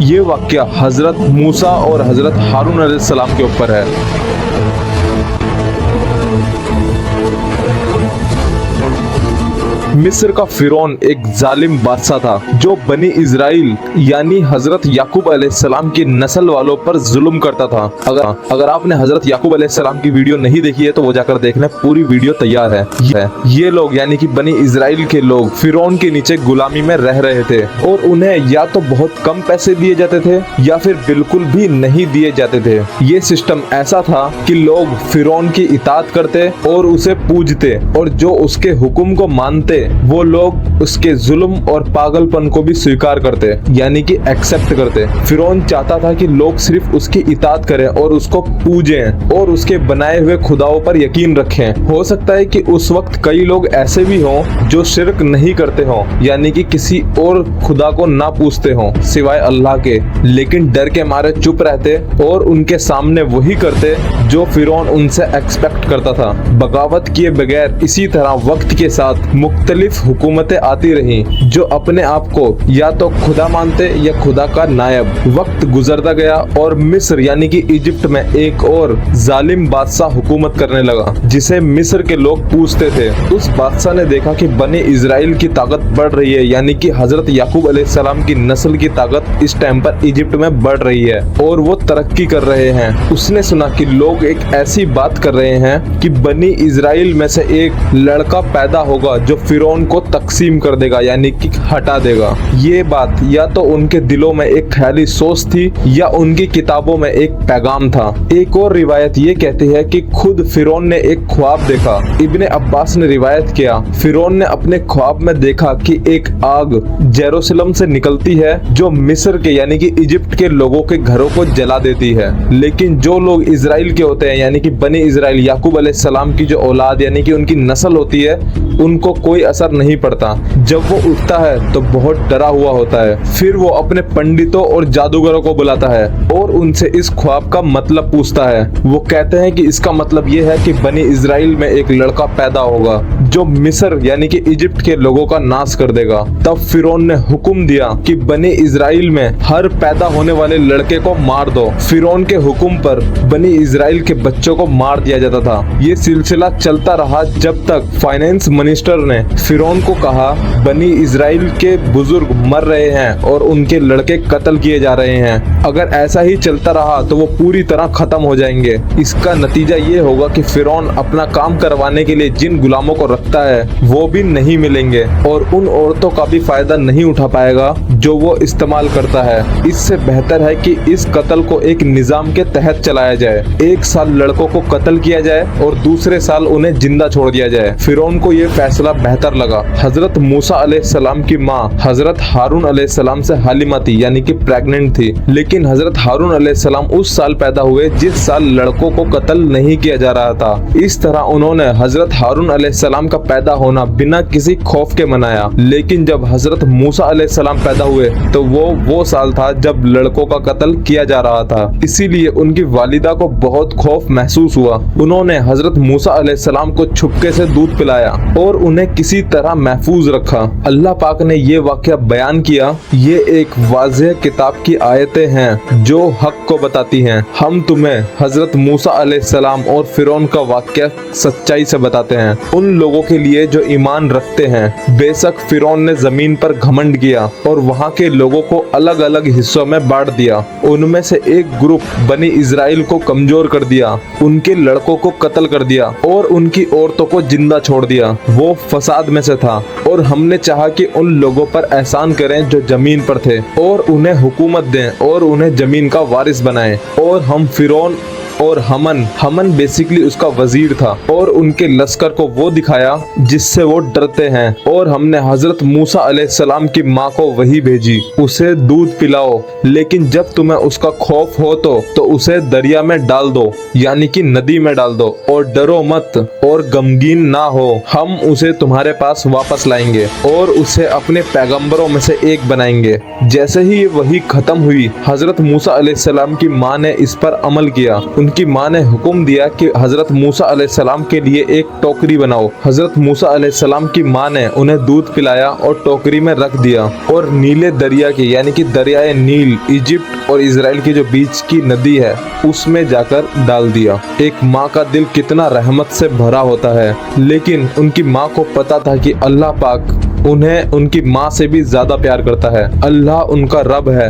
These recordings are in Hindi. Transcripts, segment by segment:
ये वाक़या हज़रत मूसा और हज़रत हारून अलैहिस्सलाम के ऊपर है। मिस्र का फिरौन एक जालिम बादशाह था जो बनी इजराइल यानी हजरत याकूब अलैहिस्सलाम की नस्ल वालों पर जुल्म करता था। अगर आपने हजरत याकूब अलैहिस्सलाम की वीडियो नहीं देखी है तो वो जाकर देखना, पूरी वीडियो तैयार है। ये लोग यानी कि बनी इजराइल के लोग फिरौन के नीचे गुलामी में रह रहे थे और उन्हें या तो बहुत कम पैसे दिए जाते थे या फिर बिल्कुल भी नहीं दिए जाते थे। ये सिस्टम ऐसा था कि लोग फिरौन की इताअत करते और उसे पूजते और जो उसके हुक्म को मानते वो लोग उसके जुल्म और पागलपन को भी स्वीकार करते यानी कि एक्सेप्ट करते। फिरौन चाहता था कि लोग सिर्फ उसकी इताअत करें और उसको पूजें और उसके बनाए हुए खुदाओं पर यकीन रखें। हो सकता है कि उस वक्त कई लोग ऐसे भी हों जो शिर्क नहीं करते हों यानी कि किसी और खुदा को ना पूछते हों सिवाय अल्लाह के, लेकिन डर के मारे चुप रहते और उनके सामने वही करते जो फिरौन उनसे एक्सपेक्ट करता था। बगावत किए बगैर इसी तरह वक्त के साथ मुख्तलिफ हुकूमतें आती रहीं जो अपने आप को या तो खुदा मानते या खुदा का नायब। वक्त गुजरता गया और मिस्र यानी कि इजिप्ट में एक और जालिम बादशाह हुकूमत करने लगा जिसे मिस्र के लोग पूछते थे। उस बादशाह ने देखा कि बनी इजराइल की ताकत बढ़ रही है यानी कि हजरत याकूब अलैहिस्सलाम की नस्ल की ताकत इस टाइम पर इजिप्ट में बढ़ रही है और वो तरक्की कर रहे हैं। उसने सुना कि लोग एक ऐसी बात कर रहे हैं कि बनी इजराइल में से एक लड़का पैदा होगा जो फिरौन को तकसीम कर देगा यानी कि हटा देगा। ये बात या तो उनके दिलों में एक ख्याली सोच थी या उनकी किताबों में एक पैगाम था। एक और रिवायत ये कहती है कि खुद फिरौन ने एक ख्वाब देखा। इब्ने अब्बास ने रिवायत किया, फिरौन ने अपने ख्वाब में देखा कि एक आग जेरूसलम से निकलती है जो मिस्र के यानी कि इजिप्ट के लोगों के घरों को जला देती है, लेकिन जो लोग इजराइल के होते हैं यानी कि बनी इजराइल याकूब अलैहिस्सलाम की जो औलाद यानी कि उनकी नस्ल होती है उनको कोई असर नहीं पड़ता। जब वो उठता है तो बहुत डरा हुआ होता है। फिर वो अपने पंडितों और जादूगरों को बुलाता है और उनसे इस ख्वाब का मतलब पूछता है। वो कहते हैं कि इसका मतलब ये है कि बनी इजराइल में एक लड़का पैदा होगा जो मिस्र यानी कि इजिप्ट के लोगों का नाश कर देगा। तब फिरौन ने हुक्म दिया कि बनी इजराइल में हर पैदा होने वाले लड़के को मार दो। फिरौन के हुक्म पर बनी इजराइल के बच्चों को मार दिया जाता था। ये सिलसिला चलता रहा जब तक फाइनेंस मिनिस्टर ने फिरौन को कहा बनी इजराइल के बुजुर्ग मर रहे हैं और उनके लड़के कत्ल किए जा रहे हैं। अगर ऐसा ही चलता रहा तो वो पूरी तरह खत्म हो जाएंगे। इसका नतीजा ये होगा कि फिरौन अपना काम करवाने के लिए जिन गुलामों को रखता है वो भी नहीं मिलेंगे और उन औरतों का भी फायदा नहीं उठा पाएगा जो वो इस्तेमाल करता है। इससे बेहतर है कि इस कत्ल को एक निजाम के तहत चलाया जाए। एक साल लड़कों को कत्ल किया जाए और दूसरे साल उन्हें जिंदा छोड़ दिया जाए। फिरौन को ये फैसला बेहतर लगा। हजरत मूसा अलैहिस्सलाम की माँ हजरत हारून अलैहिस्सलाम से हालिमा थी यानी कि प्रेग्नेंट थी, लेकिन हजरत हारून अलैहिस्सलाम उस साल पैदा हुए जिस साल लड़कों को कत्ल नहीं किया जा रहा था। इस तरह उन्होंने हजरत हारून अलैहिस्सलाम का पैदा होना बिना किसी खौफ के मनाया। लेकिन जब हजरत मूसा अलैहिस्सलाम पैदा हुए तो वो साल था जब लड़कों का कत्ल किया जा रहा था, इसीलिए उनकी वालिदा को बहुत खौफ महसूस हुआ। उन्होंने हजरत मूसा अलैहिस्सलाम को छुपके से दूध पिलाया और उन्हें किसी तरह महफूज रखा। अल्लाह पाक ने ये वाक़या बयान किया। ये एक वाज़ेह किताब की आयतें हैं जो हक को बताती हैं। हम तुम्हें हजरत मूसा अलैहिस्सलाम और फिरौन का वाक़या सच्चाई से बताते हैं उन लोगों के लिए जो ईमान रखते हैं। बेशक फिरौन ने जमीन पर घमंड किया और वहाँ के लोगों को अलग अलग हिस्सों में बांट दिया। उनमें से एक ग्रुप बनी इजराइल को कमजोर कर दिया, उनके लड़कों को कत्ल कर दिया और उनकी औरतों को जिंदा छोड़ दिया। वो फसाद में से था और हमने चाहा कि उन लोगों पर एहसान करें जो जमीन पर थे और उन्हें हुकूमत दें और उन्हें जमीन का वारिस बनाएं। और हम फिरौन और हमन बेसिकली उसका वजीर था और उनके लश्कर को वो दिखाया जिससे वो डरते हैं। और हमने हजरत मूसा अलैहिस्सलाम की माँ को वही भेजी, उसे दूध पिलाओ, लेकिन जब तुम्हें उसका खौफ हो तो उसे दरिया में डाल दो यानी कि नदी में डाल दो और डरो मत और गमगीन ना हो। हम उसे तुम्हारे पास वापस लाएंगे और उसे अपने पैगंबरों में से एक बनाएंगे। जैसे ही वही खत्म हुई हजरत मूसा अलैहिस्सलाम की माँ ने इस पर अमल किया। उनकी माँ ने हुक्म दिया कि हजरत मूसा अलैहिस्सलाम के लिए एक टोकरी बनाओ। हजरत मूसा अलैहिस्सलाम की माँ ने उन्हें दूध पिलाया और टोकरी में रख दिया और नीले दरिया की यानी कि दरियाए नील इजिप्ट और इजराइल की जो बीच की नदी है उसमें जाकर डाल दिया। एक माँ का दिल कितना रहमत से भरा होता है, लेकिन उनकी माँ को पता था कि अल्लाह पाक उन्हें उनकी माँ से भी ज्यादा प्यार करता है। अल्लाह उनका रब है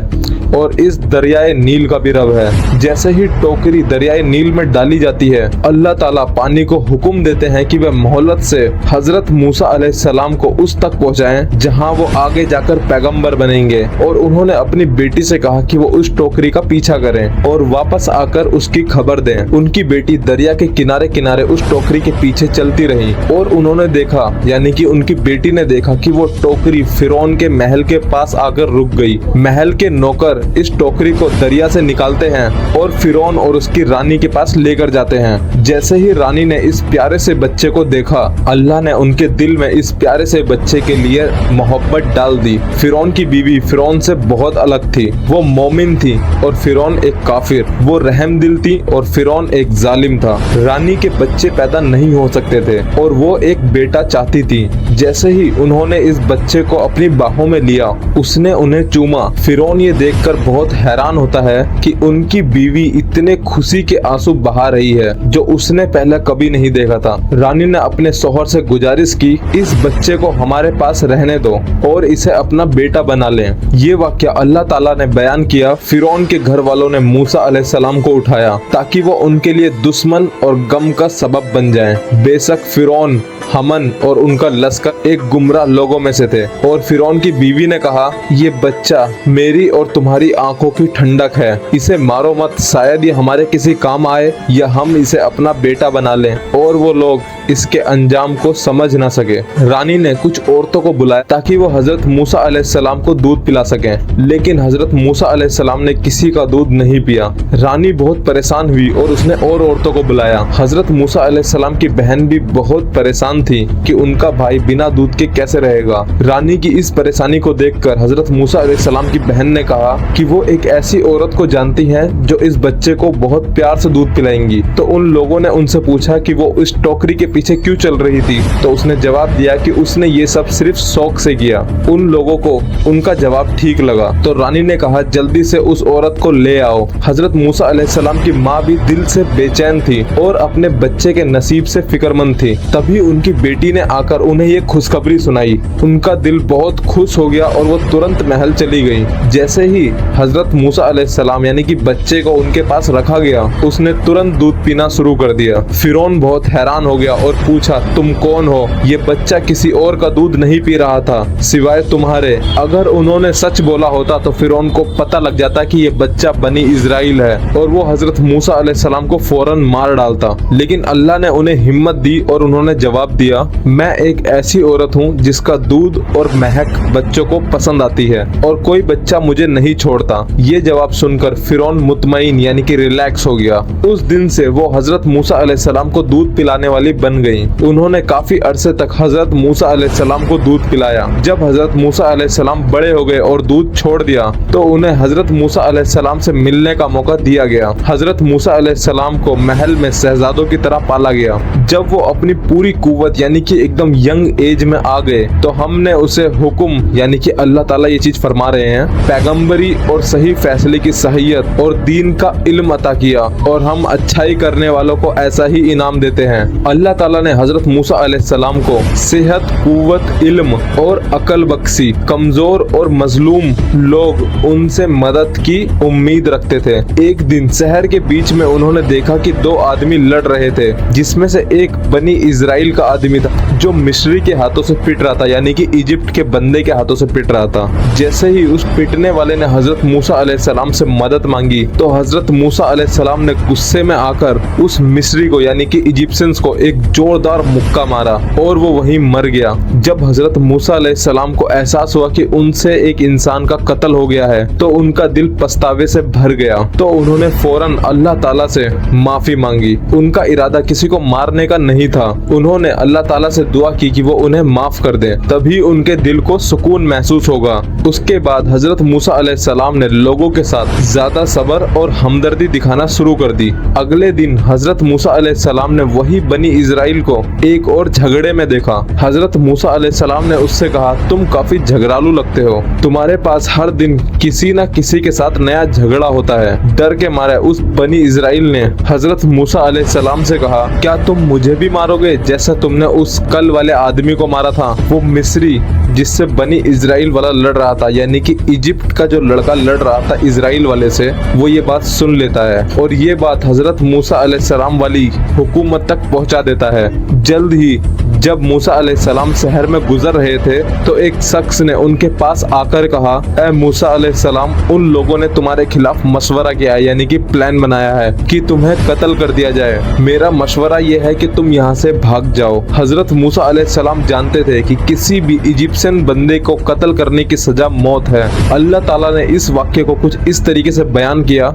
और इस दरियाए नील का भी रब है। जैसे ही टोकरी दरियाए नील में डाली जाती है, अल्लाह ताला पानी को हुक्म देते हैं कि वह मोहलत से हजरत मूसा अलैहिस्सलाम को उस तक पहुंचाएं जहां वो आगे जाकर पैगंबर बनेंगे। और उन्होंने अपनी बेटी से कहा कि वो उस टोकरी का पीछा करें और वापस आकर उसकी खबर दें। उनकी बेटी दरिया के किनारे किनारे उस टोकरी के पीछे चलती रही और उन्होंने देखा यानी कि उनकी बेटी ने देखा कि वो टोकरी फिरौन के महल के पास आकर रुक गई। महल के नौकर इस टोकरी को दरिया से निकालते हैं और फिरौन और उसकी रानी के पास लेकर जाते हैं। जैसे ही रानी ने इस प्यारे से बच्चे को देखा, अल्लाह ने उनके दिल में इस प्यारे से बच्चे के लिए मोहब्बत डाल दी। फिरौन की बीवी फिरौन से बहुत अलग थी। वो मोमिन थी और फिरौन एक काफिर। वो रहमदिल थी और फिरौन एक जालिम था। रानी के बच्चे पैदा नहीं हो सकते थे और वो एक बेटा चाहती थी। जैसे ही उन्होंने इस बच्चे को अपनी बाहों में लिया, उसने उन्हें चूमा। फिरौन ये देखकर बहुत हैरान होता है कि उनकी बीवी इतने खुशी के आंसू बहा रही है जो उसने पहले कभी नहीं देखा था। रानी ने अपने शौहर से गुजारिश की, इस बच्चे को हमारे पास रहने दो और इसे अपना बेटा बना लें। ये वाक्य अल्लाह ताला ने बयान किया। फिरौन के घर वालों ने मूसा अलैहिस्सलाम को उठाया ताकि वो उनके लिए दुश्मन और गम का सबब बन जाए। बेशक फिरौन, हमन और उनका लश्कर एक गुमराह लोगों में से थे और फिरौन की बीवी ने कहा, ये बच्चा मेरी और तुम्हारी आंखों की ठंडक है, इसे मारो मत, शायद ये हमारे किसी काम आए या हम इसे अपना बेटा बना लें और वो लोग इसके अंजाम को समझ ना सके। रानी ने कुछ औरतों को बुलाया ताकि वो हजरत मूसा अलैहिस्सलाम को दूध पिला सकें, लेकिन हजरत मूसा अलैहिस्सलाम ने किसी का दूध नहीं पिया। रानी बहुत परेशान हुई और उसने और औरतों को बुलाया। हजरत मूसा अलैहिस्सलाम की बहन भी बहुत परेशान थी कि उनका भाई बिना दूध के कैसे रहेगा। रानी की इस परेशानी को देखकर हजरत मूसा अलैहिस्सलाम की बहन ने कहा कि वो एक ऐसी औरत को जानती है जो इस बच्चे को बहुत प्यार से दूध पिलाएंगी। तो उन लोगों ने उनसे पूछा कि वो इस टोकरी के पीछे क्यों चल रही थी, तो उसने जवाब दिया कि उसने ये सब सिर्फ शौक से किया। उन लोगों को उनका जवाब ठीक लगा तो रानी ने कहा, जल्दी से उस औरत को ले आओ। हजरत मूसा अलैहिस्सलाम की माँ भी दिल से बेचैन थी और अपने बच्चे के नसीब से फिक्रमंद थी। तभी उनकी बेटी ने आकर उन्हें ये खुशखबरी सुनाई। उनका दिल बहुत खुश हो गया और वो तुरंत महल चली गई। जैसे ही हजरत मूसा अलैहिस्सलाम यानी कि बच्चे को उनके पास रखा गया, उसने तुरंत दूध पीना शुरू कर दिया। फिरौन बहुत हैरान हो गया और पूछा, तुम कौन हो? ये बच्चा किसी और का दूध नहीं पी रहा था सिवाय तुम्हारे। अगर उन्होंने सच बोला होता तो फिरौन को पता लग जाता कि ये बच्चा बनी इजराइल है और वो हजरत मूसा अलैहिस्सलाम को फौरन मार डालता। लेकिन अल्लाह ने उन्हें हिम्मत दी और उन्होंने जवाब दिया, मैं एक ऐसी औरत हूँ जिसका दूध और महक बच्चों को पसंद आती है और कोई बच्चा मुझे नहीं छोड़ता। ये जवाब सुनकर फिरौन मुतमईन यानी कि रिलैक्स हो गया। उस दिन से वो हजरत मूसा अलैहिस्सलाम को दूध पिलाने वाली बन गई। उन्होंने काफी अरसे तक हजरत मूसा अलैहिस्सलाम को दूध पिलाया। जब हजरत मूसा अलैहिस्सलाम बड़े हो गए और दूध छोड़ दिया तो उन्हें हजरत मूसा अलैहिस्सलाम से मिलने का मौका दिया गया। हजरत मूसा अलैहिस्सलाम को महल में शहजादों की तरह पाला गया। जब वो अपनी पूरी कुव्वत यानी कि एकदम यंग एज में आ गए तो हमने उसे हुक्म यानी कि अल्लाह ताला ये चीज फरमा रहे हैं, पैगंबरी और सही फैसले की सहीयत और दीन का इल्म अता किया और हम अच्छाई करने वालों को ऐसा ही इनाम देते हैं। अल्लाह ताला ने हजरत मूसा अलैहिस्सलाम को सेहत, कुव्वत, इल्म और अकल बख्शी। कमजोर और मजलूम लोग उनसे मदद की उम्मीद रखते थे। एक दिन शहर के बीच में उन्होंने देखा कि दो आदमी लड़ रहे थे, जिसमें से एक बनी इजराइल का आदमी था जो मिस्री के हाथों से पिट रहा था यानी कि इजिप्ट के बंदे के हाथों से पिट रहा था। जैसे ही उस पिटने वाले ने हजरत मूसा अलैहिस्सलाम से मदद मांगी तो हजरत मूसा अलैहिस्सलाम ने गुस्से में आकर उस मिस्री को यानी कि इजिप्शियंस को एक जोरदार मुक्का मारा और वो वहीं मर गया। जब हजरत मूसा अलैहिस्सलाम को एहसास हुआ कि उनसे एक इंसान का कत्ल हो गया है तो उनका दिल पछतावे से भर गया। तो उन्होंने फौरन अल्लाह ताला से माफी मांगी। उनका इरादा किसी को मारने का नहीं था। उन्होंने अल्लाह ताला से दुआ की कि वो उन्हें माफ कर दे, तभी उनके दिल को सुकून महसूस होगा। उसके बाद हजरत मूसा अलैहिस्सलाम ने लोगों के साथ ज्यादा सब्र और हमदर्दी दिखाना शुरू कर दी। अगले दिन हजरत मूसा अलैहिस्सलाम ने वही बनी इजराइल को एक और झगड़े में देखा। हजरत मूसा अलैहिस्सलाम ने उससे कहा, तुम काफी झगड़ालू लगते हो, तुम्हारे पास हर दिन किसी न किसी के साथ नया झगड़ा होता है। डर के मारे उस बनी इजराइल ने हजरत मूसा अलैहिस्सलाम से कहा, क्या तुम मुझे भी मारोगे जैसा तुमने उस कल वाले आदमी को मारा था? वो मिस्री जिससे बनी इजराइल वाला लड़ रहा था, यानी कि इजिप्ट का जो लड़का लड़ रहा था इजराइल वाले से, वो ये बात सुन लेता है और ये बात हजरत मूसा अलैहिस्सलाम वाली हुकूमत तक पहुंचा देता है। जल्द ही जब मूसा अलैहिस्सलाम शहर में गुजर रहे थे तो एक शख्स ने उनके पास आकर कहा, ए मूसा अलैहिस्सलाम, उन लोगों ने तुम्हारे खिलाफ मशवरा किया है, यानी कि प्लान बनाया है कि तुम्हें कत्ल कर दिया जाए। मेरा मशवरा ये है कि तुम यहाँ से भाग जाओ। हजरत मूसा अलैहिस्सलाम जानते थे कि किसी भी इजिप्शियन बंदे को कत्ल करने की सजा मौत है। अल्लाह ताला ने इस वाक्य को कुछ इस तरीके से बयान किया।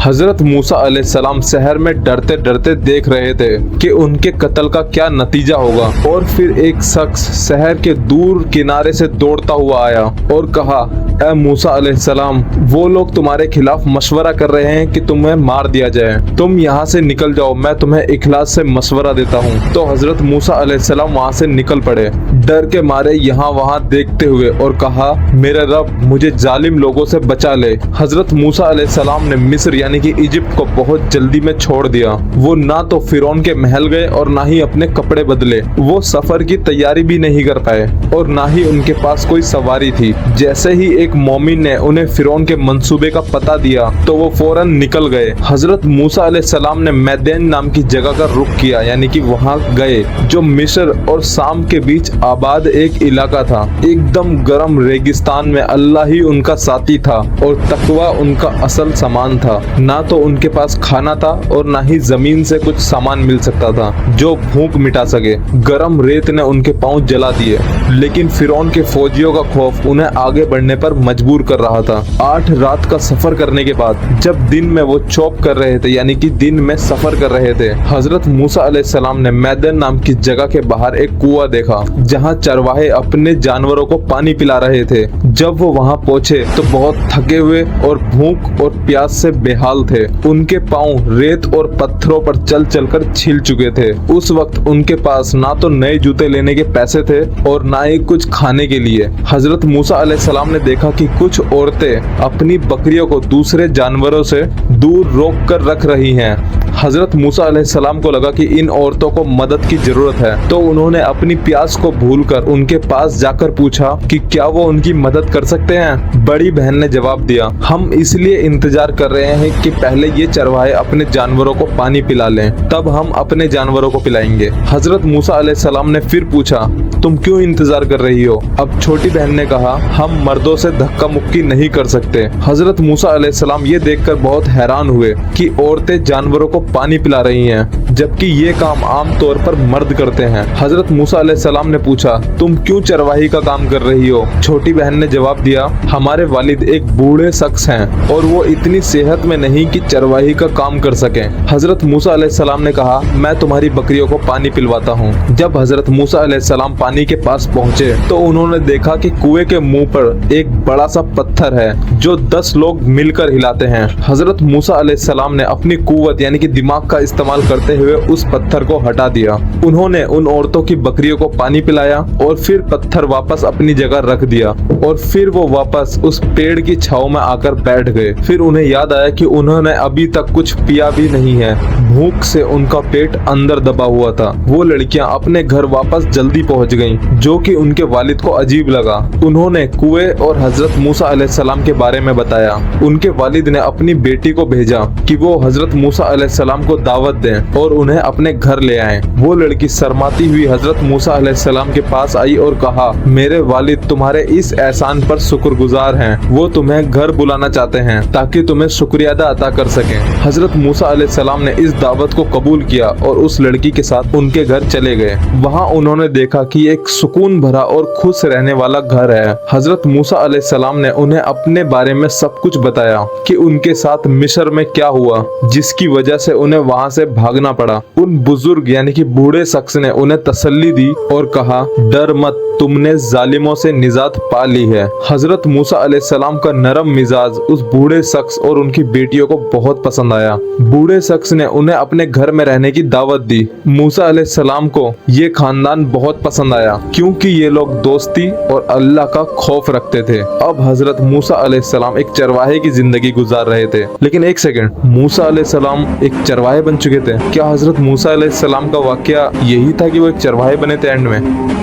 हजरत मूसा अलैहिस्सलाम शहर में डरते डरते देख रहे थे कि उनके कत्ल का क्या नतीजा होगा और फिर एक शख्स शहर के दूर किनारे से दौड़ता हुआ आया और कहा, ए मूसा अलैहिस्सलाम, वो लोग तुम्हारे खिलाफ मशवरा कर रहे हैं कि तुम्हें मार दिया जाए, तुम यहाँ से निकल जाओ, मैं तुम्हें इखलास से मशवरा देता हूँ। तो हजरत मूसा अलैहिस्सलाम वहाँ से निकल पड़े, डर के मारे यहाँ वहाँ देखते हुए, और कहा, मेरे रब, मुझे जालिम लोगों से बचा ले। हजरत मूसा अलैहिस्सलाम ने मिस्र यानी कि इजिप्ट को बहुत जल्दी में छोड़ दिया। वो ना तो फिरौन के महल गए और ना ही अपने कपड़े बदले। वो सफर की तैयारी भी नहीं कर पाए और ना ही उनके पास कोई सवारी थी। जैसे ही एक मोमिन ने उन्हें फिरौन के मंसूबे का पता दिया तो वो फौरन निकल गए। हजरत मूसा अलैहिस्सलाम ने मैदैन नाम की जगह का रुख किया, यानी कि वहाँ गए, जो मिस्र और शाम के बीच आबाद एक इलाका था। एकदम गर्म रेगिस्तान में अल्लाह ही उनका साथी था और तकवा उनका असल सामान था। ना तो उनके पास खाना था और ना ही जमीन से कुछ सामान मिल सकता था जो भूख मिटा सके। गरम रेत ने उनके पांव जला दिए, लेकिन फिरौन के फौजियों का खौफ उन्हें आगे बढ़ने पर मजबूर कर रहा था। 8 रात का सफर करने के बाद जब दिन में वो चौप कर रहे थे, यानी कि दिन में सफर कर रहे थे, हजरत मूसा अलैहिस्सलाम ने मैदैन नाम की जगह के बाहर एक कुआं देखा जहाँ चरवाहे अपने जानवरों को पानी पिला रहे थे। जब वो वहाँ पहुँचे तो बहुत थके हुए और भूख और प्यास से बेहाल थे। उनके पाँव रेत और पत्थरों पर चल चलकर छिल चुके थे। उस वक्त उनके पास ना तो नए जूते लेने के पैसे थे और ना ही कुछ खाने के लिए। हजरत मूसा अलैहिस्सलाम ने देखा कि कुछ औरतें अपनी बकरियों को दूसरे जानवरों से दूर रोक कर रख रही हैं। हजरत मूसा अलैहिस्सलाम को लगा कि इन औरतों को मदद की जरूरत है, तो उन्होंने अपनी प्यास को भूलकर उनके पास जाकर पूछा कि क्या वो उनकी मदद कर सकते हैं। बड़ी बहन ने जवाब दिया, हम इसलिए इंतजार कर रहे हैं कि पहले ये चरवाहे अपने जानवरों को पानी पिला लें, तब हम अपने जानवरों को पिलाएंगे। हजरत मूसा अलैहिस्सलाम ने फिर पूछा, तुम क्यों इंतजार कर रही हो? अब छोटी बहन ने कहा, हम मर्दों से धक्का मुक्की नहीं कर सकते। हजरत मूसा अलैहिस्सलाम ये देखकर बहुत हैरान हुए कि औरतें जानवरों को पानी पिला रही हैं, जबकि ये काम आम तौर पर मर्द करते हैं। हजरत मूसा अलैहिस्सलाम ने पूछा, तुम क्यों चरवाही का काम कर रही हो? छोटी बहन ने जवाब दिया, हमारे वालिद एक बूढ़े शख्स हैं और वो इतनी सेहत में नहीं कि चरवाही का काम कर सकें। हजरत मूसा अलैहिस्सलाम ने कहा, मैं तुम्हारी बकरियों को पानी पिलवाता हूँ। जब हजरत मूसा अलैहिस्सलाम पानी के पास पहुँचे तो उन्होंने देखा कि कुएं के मुंह पर एक बड़ा सा पत्थर है जो 10 लोग मिलकर हिलाते हैं। हजरत मूसा अलैहिस्सलाम ने अपनी कुव्वत यानी कि दिमाग का इस्तेमाल करते हुए उस पत्थर को हटा दिया। उन्होंने उन औरतों की बकरियों को पानी पिलाया और फिर पत्थर वापस अपनी जगह रख दिया और फिर वो वापस उस पेड़ की छांव में आकर बैठ गए। फिर उन्हें याद आया कि उन्होंने अभी तक कुछ पिया भी नहीं है। भूख से उनका पेट अंदर दबा हुआ था। वो लड़कियां अपने घर वापस जल्दी पहुंच गईं, जो कि उनके वालिद को अजीब लगा। उन्होंने कुएं और हजरत मूसा अलैहिस्सलाम के बारे में बताया। उनके वालिद ने अपनी बेटी को भेजा कि वो हजरत मूसा अलैहिस्सलाम अलैहिस्सलाम को दावत दें और उन्हें अपने घर ले आएं। वो लड़की शर्माती हुई हजरत मूसा अलैहिस्सलाम के पास आई और कहा, मेरे वालिद तुम्हारे इस एहसान पर शुक्रगुजार हैं। वो तुम्हें घर बुलाना चाहते हैं ताकि तुम्हें शुक्रिया अदा अता कर सकें। हजरत मूसा अलैहिस्सलाम ने इस दावत को कबूल किया और उस लड़की के साथ उनके घर चले गए। वहाँ उन्होंने देखा कि एक सुकून भरा और खुश रहने वाला घर है। हजरत मूसा अलैहिस्सलाम ने उन्हें अपने बारे में सब कुछ बताया कि उनके साथ मिस्र में क्या हुआ, जिसकी वजह से उन्हें वहाँ से भागना पड़ा। उन बुजुर्ग यानी कि बूढ़े शख्स ने उन्हें तसल्ली दी और कहा, डर मत, तुमने जालिमों से निजात पा ली है। हजरत मूसा अलैहिस्सलाम का नरम मिजाज उस बूढ़े शख्स और उनकी बेटियों को बहुत पसंद आया। बूढ़े शख्स ने उन्हें अपने घर में रहने की दावत दी। मूसा अलैहिस्सलाम को ये खानदान बहुत पसंद आया क्योंकि ये लोग दोस्ती और अल्लाह का खौफ रखते थे। अब हजरत मूसा अलैहिस्सलाम एक चरवाहे की जिंदगी गुजार रहे थे। लेकिन एक सेकंड, मूसा अलैहिस्सलाम एक चरवाहे बन चुके थे? क्या हजरत मूसा अलैहिस्सलाम का वाकया यही था कि वो एक चरवाहे बने थे एंड में?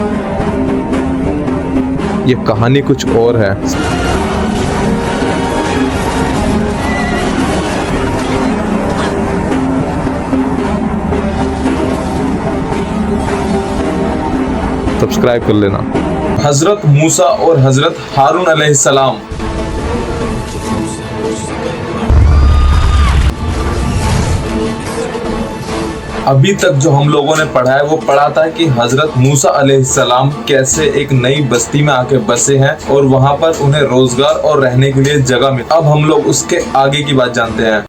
ये कहानी कुछ और है। सब्सक्राइब कर लेना। हजरत मूसा और हजरत हारून अलैहिस्सलाम। अभी तक जो हम लोगों ने पढ़ा है वो पढ़ा था कि हजरत मूसा अलैहिस्सलाम कैसे एक नई बस्ती में आके बसे हैं और वहां पर उन्हें रोजगार और रहने के लिए जगह मिली। अब हम लोग उसके आगे की बात जानते हैं।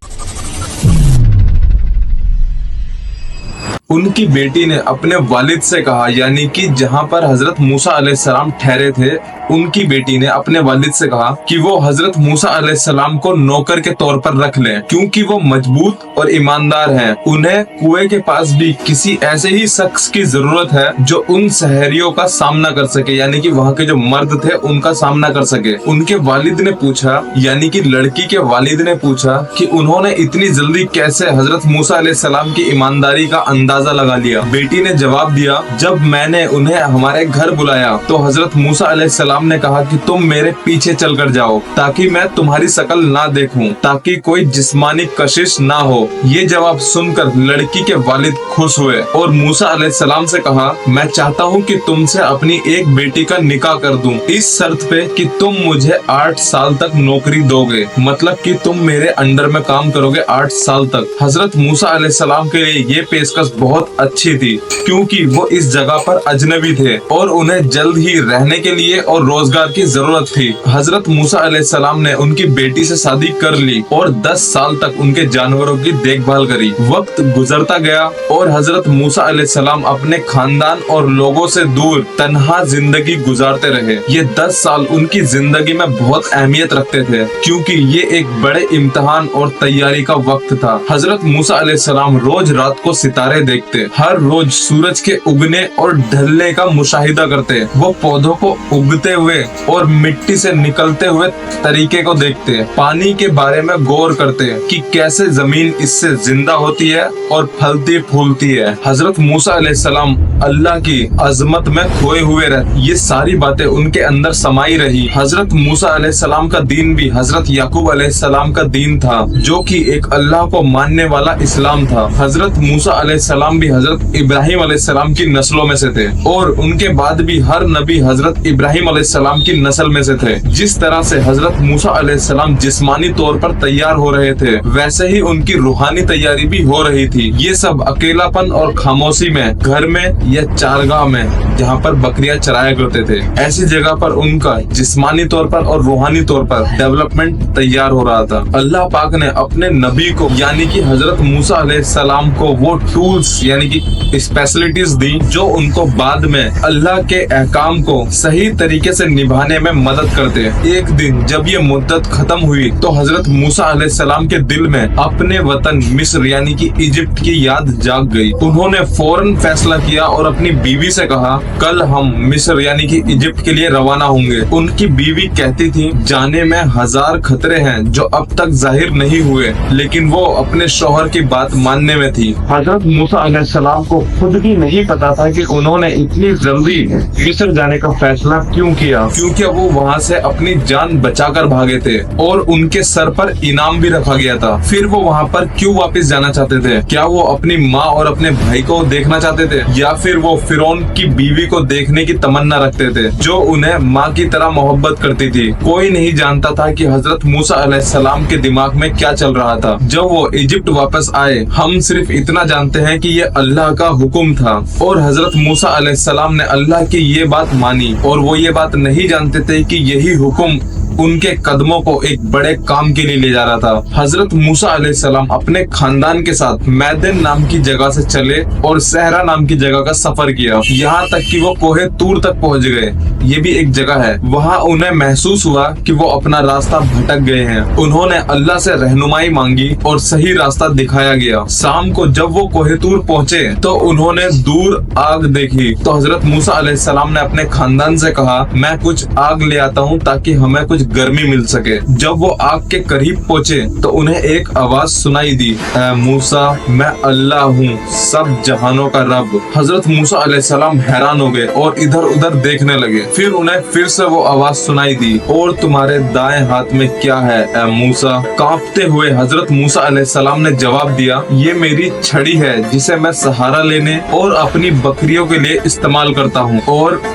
उनकी बेटी ने अपने वालिद से कहा, यानी कि जहां पर हजरत मूसा अलैहिस्सलाम ठहरे थे, उनकी बेटी ने अपने वालिद से कहा कि वो हजरत मूसा अलैहिस्सलाम को नौकर के तौर पर रख लें क्योंकि वो मजबूत और ईमानदार हैं। उन्हें कुएं के पास भी किसी ऐसे ही शख्स की जरूरत है जो उन सहरियों का सामना कर सके, यानी कि वहाँ के जो मर्द थे उनका सामना कर सके। उनके वालिद ने पूछा, यानी कि लड़की के वालिद ने पूछा कि उन्होंने इतनी जल्दी कैसे हजरत मूसा अलैहिस्सलाम की ईमानदारी का अंदाजा लगा लिया। बेटी ने जवाब दिया, जब मैंने उन्हें हमारे घर बुलाया तो हजरत मूसा अलैहिस्सलाम ने कहा कि तुम मेरे पीछे चलकर जाओ ताकि मैं तुम्हारी शकल ना देखूं, ताकि कोई जिस्मानी कशिश ना हो। ये जवाब सुनकर लड़की के वालिद खुश हुए और मूसा अलैहिस्सलाम से कहा, मैं चाहता हूँ कि तुमसे अपनी एक बेटी का निकाह कर दूं, इस शर्त पे कि तुम मुझे 8 साल तक नौकरी दोगे, मतलब कि तुम मेरे अंडर में काम करोगे 8 साल तक। हजरत मूसा अलैहिस्सलाम के लिए ये पेशकश बहुत अच्छी थी क्योंकि वो इस जगह पर अजनबी थे और उन्हें जल्द ही रहने के लिए और रोजगार की जरूरत थी। हजरत मूसा अलैहिस्सलाम ने उनकी बेटी से शादी कर ली और 10 साल तक उनके जानवरों की देखभाल करी। वक्त गुजरता गया और हजरत मूसा अलैहिस्सलाम अपने खानदान और लोगों से दूर तन्हा जिंदगी गुजारते रहे। ये 10 साल उनकी जिंदगी में बहुत अहमियत रखते थे क्योंकि ये एक बड़े इम्तिहान और तैयारी का वक्त था। हजरत मूसा अलैहिस्सलाम रोज रात को सितारे देखते, हर रोज सूरज के उगने और ढलने का मुशाहिदा करते। वो पौधों को उगते हुए और मिट्टी से निकलते हुए तरीके को देखते, पानी के बारे में गौर करते कि कैसे जमीन इससे जिंदा होती है और फलती फूलती है। हजरत मूसा अलैहिस्सलाम अल्लाह की अजमत में खोए हुए रहते, ये सारी बातें उनके अंदर समाई रही। हजरत मूसा अलैहिस्सलाम का दीन भी हजरत याकूब अलैहिस्सलाम का दीन था जो कि एक अल्लाह को मानने वाला इस्लाम था। हजरत मूसा अलैहिस्सलाम भी हजरत इब्राहिम अलैहिस्सलाम की नस्लों में से थे और उनके बाद भी हर नबी हजरत इब्राहिम अलैहिस्सलाम की नस्ल में से थे। जिस तरह से हजरत मूसा अलैहिस्सलाम जिस्मानी तौर पर तैयार हो रहे थे, वैसे ही उनकी रूहानी तैयारी भी हो रही थी। ये सब अकेलापन और खामोशी में, घर में या चारगाह में जहाँ पर बकरियां चराया करते थे, ऐसी जगह पर उनका जिस्मानी तौर पर और रूहानी तौर पर डेवलपमेंट तैयार हो रहा था। अल्लाह पाक ने अपने नबी को यानी कि हजरत मूसा अलैहिस्सलाम को वो टूल्स यानी कि स्पेशलिटीज दी जो उनको बाद में अल्लाह के अहकाम को सही तरीके से निभाने में मदद करते। एक दिन जब ये मुद्दत खत्म हुई तो हजरत मूसा अलैहिस्सलाम के दिल में अपने वतन मिस्र यानी कि इजिप्ट की याद जाग गई। उन्होंने फौरन फैसला किया और अपनी बीवी से कहा, कल हम मिस्र यानी कि इजिप्ट के लिए रवाना होंगे। उनकी बीवी कहती थी, जाने में 1000 खतरे हैं जो अब तक जाहिर नहीं हुए, लेकिन वो अपने शौहर की बात मानने में थी। हजरत मूसा अलैहिस्सलाम को खुद भी नहीं पता था कि उन्होंने इतनी जल्दी मिस्र जाने का फैसला क्यों किया, क्योंकि वो वहाँ से अपनी जान बचाकर भागे थे और उनके सर पर इनाम भी रखा गया था। फिर वो वहाँ पर क्यों वापस जाना चाहते थे? क्या वो अपनी माँ और अपने भाई को देखना चाहते थे, या फिर वो फिरौन की बीवी को देखने की तमन्ना रखते थे जो उन्हें माँ की तरह मोहब्बत करती थी? कोई नहीं जानता था कि हजरत मूसा अलैहिस्सलाम के दिमाग में क्या चल रहा था जब वो इजिप्ट वापस आए। हम सिर्फ इतना जानते हैं कि ये अल्लाह का हुक्म था और हजरत मूसा अलैहिस्सलाम ने अल्लाह की ये बात मानी, और वो ये बात नहीं जानते थे कि यही हुक्म उनके कदमों को एक बड़े काम के लिए ले जा रहा था। हजरत मूसा अलैहिस्सलाम अपने खानदान के साथ मैदन नाम की जगह से चले और सहरा नाम की जगह का सफर किया, यहाँ तक कि वो कोहे तूर तक पहुँच गए। ये भी एक जगह है। वहाँ उन्हें महसूस हुआ कि वो अपना रास्ता भटक गए हैं। उन्होंने अल्लाह से रहनुमाई मांगी और सही रास्ता दिखाया गया। शाम को जब वो कोहे तूर पहुँचे तो उन्होंने दूर आग देखी, तो हजरत मूसा अलैहिस्सलाम ने अपने खानदान से कहा, मैं कुछ आग ले आता हूँ ताकि हमें कुछ गर्मी मिल सके। जब वो आग के करीब पहुँचे तो उन्हें एक आवाज सुनाई दी, ऐ मूसा, मैं अल्लाह हूँ, सब जहानों का रब। हजरत मूसा अलैहिस्सलाम हैरान हो गए और इधर उधर देखने लगे। फिर उन्हें फिर से वो आवाज सुनाई दी, और तुम्हारे दाएं हाथ में क्या है ऐ मूसा? कांपते हुए हजरत मूसा अलैहिस्सलाम ने जवाब दिया, ये मेरी छड़ी है जिसे मैं सहारा लेने और अपनी बकरियों के लिए इस्तेमाल करता हूँ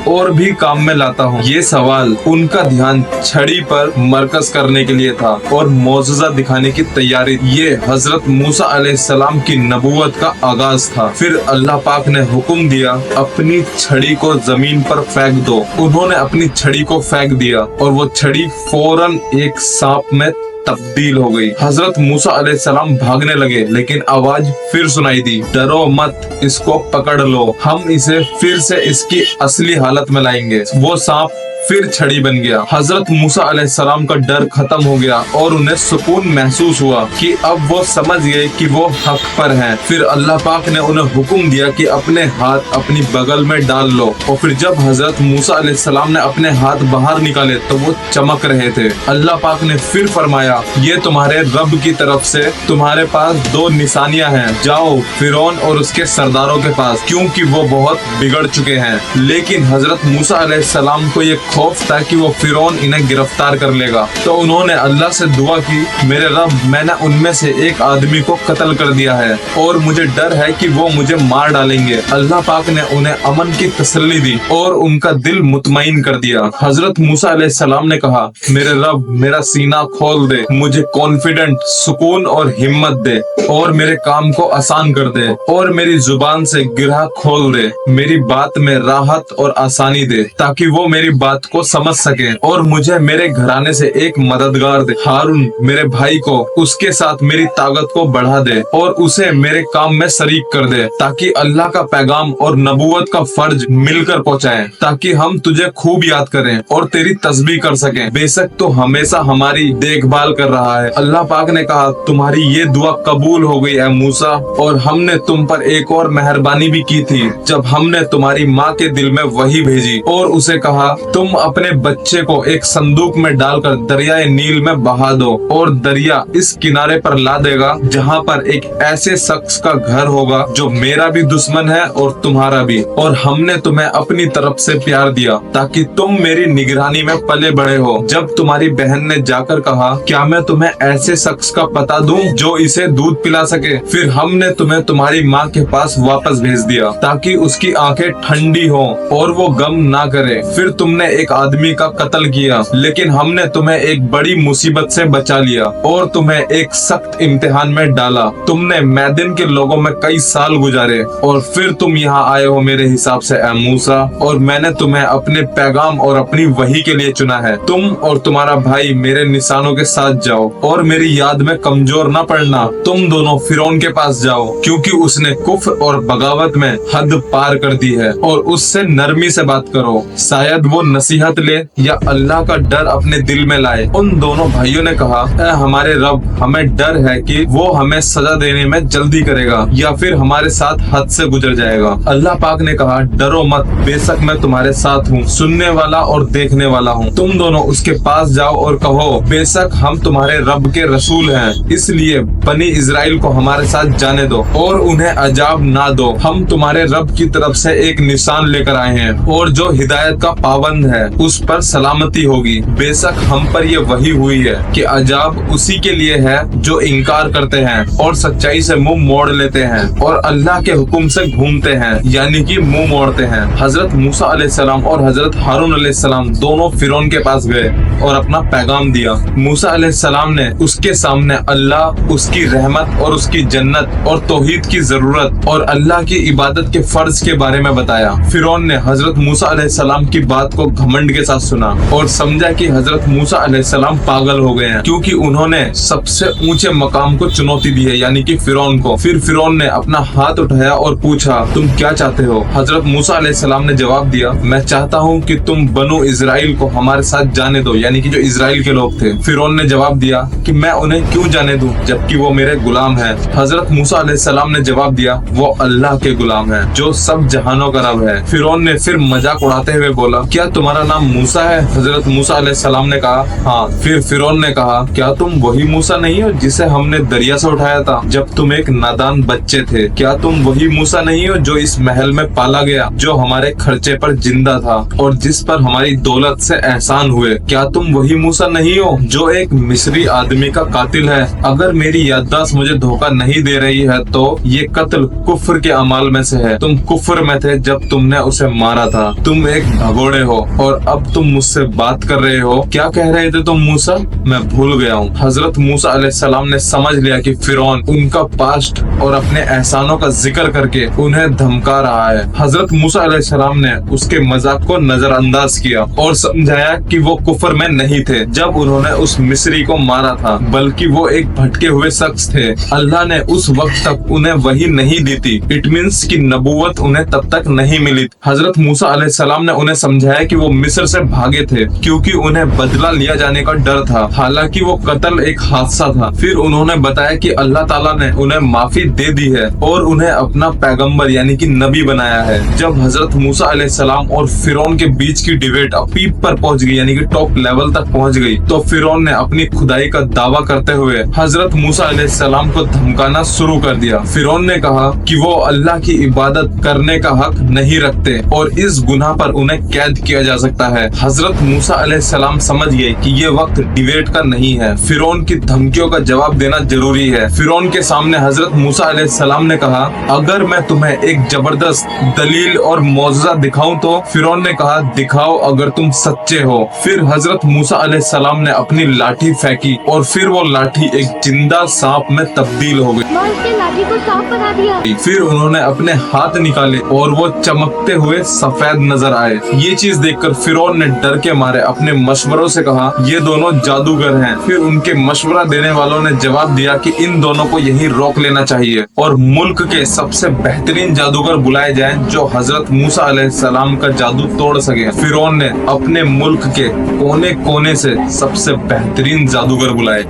और भी काम में लाता हूँ। ये सवाल उनका ध्यान छड़ी पर मरकज करने के लिए था और मौजूजा दिखाने की तैयारी। ये हजरत मूसा अलैहिस्सलाम की नबूवत का आगाज था। फिर अल्लाह पाक ने हुक्म दिया, अपनी छड़ी को जमीन पर फेंक दो। उन्होंने अपनी छड़ी को फेंक दिया और वो छड़ी फौरन एक सांप में तब्दील हो गई। हजरत मूसा अलैहिस्सलाम भागने लगे, लेकिन आवाज फिर सुनाई दी, डरो मत, इसको पकड़ लो, हम इसे फिर से इसकी असली हालत में लाएंगे। वो सांप फिर छड़ी बन गया। हजरत मूसा अलैहिस्सलाम का डर खत्म हो गया और उन्हें सुकून महसूस हुआ कि अब वो समझ गए कि वो हक पर हैं। फिर अल्लाह पाक ने उन्हें हुक्म दिया कि अपने हाथ अपनी बगल में डाल लो, और फिर जब हजरत मूसा अलैहिस्सलाम ने अपने हाथ बाहर निकाले तो वो चमक रहे थे। अल्लाह पाक ने फिर फरमाया, ये तुम्हारे रब की तरफ से तुम्हारे पास दो निशानियां हैं, जाओ फिरौन और उसके सरदारों के पास, क्योंकि वो बहुत बिगड़ चुके हैं। लेकिन हजरत मूसा अलैहिस्सलाम को ये खौफ था कि वो फिरौन इन्हें गिरफ्तार कर लेगा, तो उन्होंने अल्लाह से दुआ की, मेरे रब, मैंने उनमें से एक आदमी को कत्ल कर दिया है और मुझे डर है कि वो मुझे मार डालेंगे। अल्लाह पाक ने उन्हें अमन की तसल्ली दी और उनका दिल मुतमईन कर दिया। हजरत मूसा अलैहिस्सलाम ने कहा, मेरे रब, मेरा सीना खोल दे, मुझे कॉन्फिडेंट, सुकून और हिम्मत दे, और मेरे काम को आसान कर दे, और मेरी जुबान से गिरह खोल दे, मेरी बात में राहत और आसानी दे, ताकि वो मेरी बात को समझ सके, और मुझे मेरे घराने से एक मददगार दे, हारून मेरे भाई को, उसके साथ मेरी ताकत को बढ़ा दे और उसे मेरे काम में शरीक कर दे, ताकि अल्लाह का पैगाम और नबूवत का फर्ज मिलकर पहुँचाए, ताकि हम तुझे खूब याद करें और तेरी तस्बीह कर सकें। बेशक तो हमेशा हमारी देखभाल कर रहा है। अल्लाह पाक ने कहा, तुम्हारी ये दुआ कबूल हो गई है मूसा, और हमने तुम पर एक और मेहरबानी भी की थी जब हमने तुम्हारी माँ के दिल में वही भेजी और उसे कहा, तुम अपने बच्चे को एक संदूक में डालकर दरियाए नील में बहा दो, और दरिया इस किनारे पर ला देगा जहाँ पर एक ऐसे शख्स का घर होगा जो मेरा भी दुश्मन है और तुम्हारा भी, और हमने तुम्हें अपनी तरफ से प्यार दिया ताकि तुम मेरी निगरानी में पले बड़े हो। जब तुम्हारी बहन ने जाकर कहा, क्या मैं तुम्हें ऐसे शख्स का पता दूं जो इसे दूध पिला सके, फिर हमने तुम्हें तुम्हारी माँ के पास वापस भेज दिया ताकि उसकी आंखें ठंडी हो और वो गम ना करे। फिर तुमने एक आदमी का कत्ल किया, लेकिन हमने तुम्हें एक बड़ी मुसीबत से बचा लिया और तुम्हें एक सख्त इम्तिहान में डाला। तुमने मैदान के लोगों में कई साल गुजारे और फिर तुम यहाँ आए हो मेरे हिसाब से ऐ मूसा, और मैंने तुम्हें अपने पैगाम और अपनी वही के लिए चुना है। तुम और तुम्हारा भाई मेरे निशानों के साथ जाओ और मेरी याद में कमजोर न पड़ना। तुम दोनों फिरौन के पास जाओ, क्योंकि उसने कुफ्र और बगावत में हद पार कर दी है, और उससे नरमी से बात करो, शायद वो नसीहत ले या अल्लाह का डर अपने दिल में लाए। उन दोनों भाइयों ने कहा, हमारे रब, हमें डर है कि वो हमें सजा देने में जल्दी करेगा या फिर हमारे साथ हद से गुजर जाएगा। अल्लाह पाक ने कहा, डरो मत, बेशक मैं तुम्हारे साथ हूँ, सुनने वाला और देखने वाला हूँ। तुम दोनों उसके पास जाओ और कहो, बेशक हम तुम्हारे रब के रसूल हैं, इसलिए बनी इजराइल को हमारे साथ जाने दो और उन्हें अजाब ना दो। हम तुम्हारे रब की तरफ से एक निशान लेकर आए हैं और जो हिदायत का पाबंद है है उस पर सलामती होगी। बेशक हम पर ये वही हुई है कि अजाब उसी के लिए है जो इनकार करते हैं और सच्चाई से मुंह मोड़ लेते हैं और अल्लाह के हुक्म से घूमते हैं, यानी कि मुंह मोड़ते हैं। हजरत मूसा अलैहिस्सलाम और हजरत हारून अलैहिस्सलाम दोनों फिरौन के पास गए और अपना पैगाम दिया। मूसा अलैहिस्सलाम ने उसके सामने अल्लाह, उसकी रहमत और उसकी जन्नत और तौहीद की जरूरत और अल्लाह की इबादत के फर्ज के बारे में बताया। फिरौन ने हजरत मूसा अलैहिस्सलाम की बात को घमंड के साथ सुना और समझा कि हजरत मूसा अलैहिस्सलाम पागल हो गए हैं, क्योंकि उन्होंने सबसे ऊंचे मकाम को चुनौती दी है, यानी कि फिरौन को। फिर फिरौन ने अपना हाथ उठाया और पूछा, तुम क्या चाहते हो? हजरत मूसा अलैहिस्सलाम ने जवाब दिया, मैं चाहता हूँ कि तुम बनु इजराइल को हमारे साथ जाने दो, यानी कि जो इजराइल के लोग थे। फिरौन ने जवाब दिया कि मैं उन्हें क्यों जाने दूं जबकि वो मेरे गुलाम हैं। हजरत मूसा अलैहिस्सलाम ने जवाब दिया, वो अल्लाह के गुलाम हैं जो सब जहानों का रब है। फिरौन ने फिर मजाक उड़ाते हुए बोला, क्या तुम्हारा नाम मूसा है? हजरत मूसा अलैहिस्सलाम ने कहा, हाँ। फिर फिरौन ने कहा, क्या तुम वही मूसा नहीं हो जिसे हमने दरिया से उठाया था जब तुम एक नादान बच्चे थे? क्या तुम वही मूसा नहीं हो जो इस महल में पाला गया, जो हमारे खर्चे पर जिंदा था और जिस पर हमारी दौलत से एहसान हुए? क्या तुम वही मूसा नहीं हो जो एक मिस्री आदमी का कातिल है? अगर मेरी याददाश्त मुझे धोखा नहीं दे रही है तो ये कत्ल कुफ्र के अमाल में से है। तुम कुफ्र में थे जब तुमने उसे मारा था। तुम एक भगोड़े हो और अब तुम मुझसे बात कर रहे हो। क्या कह रहे थे तुम मूसा? मैं भूल गया हूँ। हजरत मूसा अलैहिस्सलाम ने समझ लिया कि फिरौन उनका पास्ट और अपने एहसानों का जिक्र करके उन्हें धमका रहा है। हजरत मूसा अलैहिस्सलाम ने उसके मजाक को नजरअंदाज किया और समझाया कि वो कुफ्र में नहीं थे जब उन्होंने उस मिस्री को मारा था, बल्कि वो एक भटके हुए शख्स थे। अल्लाह ने उस वक्त तक उन्हें वही नहीं दी थी। इट मीन्स की नबूवत उन्हें तब तक नहीं मिली। हजरत मूसा अलैहिस्सलाम ने उन्हें समझाया कि वो मिस्र से भागे थे क्योंकि उन्हें बदला लिया जाने का डर था, हालांकि वो कत्ल एक हादसा था। फिर उन्होंने बताया कि अल्लाह ताला ने उन्हें माफी दे दी है और उन्हें अपना पैगंबर यानी कि नबी बनाया है। जब हजरत मूसा अलैहिस्सलाम और फिरौन के बीच की डिबेट पीक पर पहुंच गई, यानी कि टॉप लेवल तक पहुंच गई, तो फिरौन ने अपनी खुदाई का दावा करते हुए हजरत मूसा अलैहिस्सलाम को धमकाना शुरू कर दिया। फिरौन ने कहा कि वो अल्लाह की इबादत करने का हक नहीं रखते और इस गुनाह पर उन्हें कैद किया जा सकता है। हजरत मूसा अलैहिस्सलाम समझ गए कि ये वक्त डिबेट का नहीं है, फिरौन की धमकियों का जवाब देना जरूरी है। फिरौन के सामने हजरत मूसा अलैहिस्सलाम ने कहा, अगर मैं तुम्हें एक जबरदस्त दलील और मौजज़ा दिखाऊं तो? फिरौन ने कहा, दिखाओ अगर तुम सच्चे हो। फिर हजरत मूसा अलैहिस्सलाम ने अपनी लाठी फेंकी और फिर वो लाठी एक जिंदा सांप में तब्दील हो गई। लाठी को सांप बना दिया। फिर उन्होंने अपने हाथ निकाले और वो चमकते हुए सफेद नजर आए। ये चीज देखकर फिरौन ने डर के मारे अपने मशवरों से कहा, ये दोनों जादूगर हैं। फिर उनके मशवरा देने वालों ने जवाब दिया कि इन दोनों को यहीं रोक लेना चाहिए और मुल्क के सबसे बेहतरीन जादूगर बुलाए जाएं जो हजरत मूसा अलैहिस्सलाम का जादू तोड़ सके। फिरौन ने अपने मुल्क के कोने कोने से सबसे बेहतरीन जादूगर बुलाए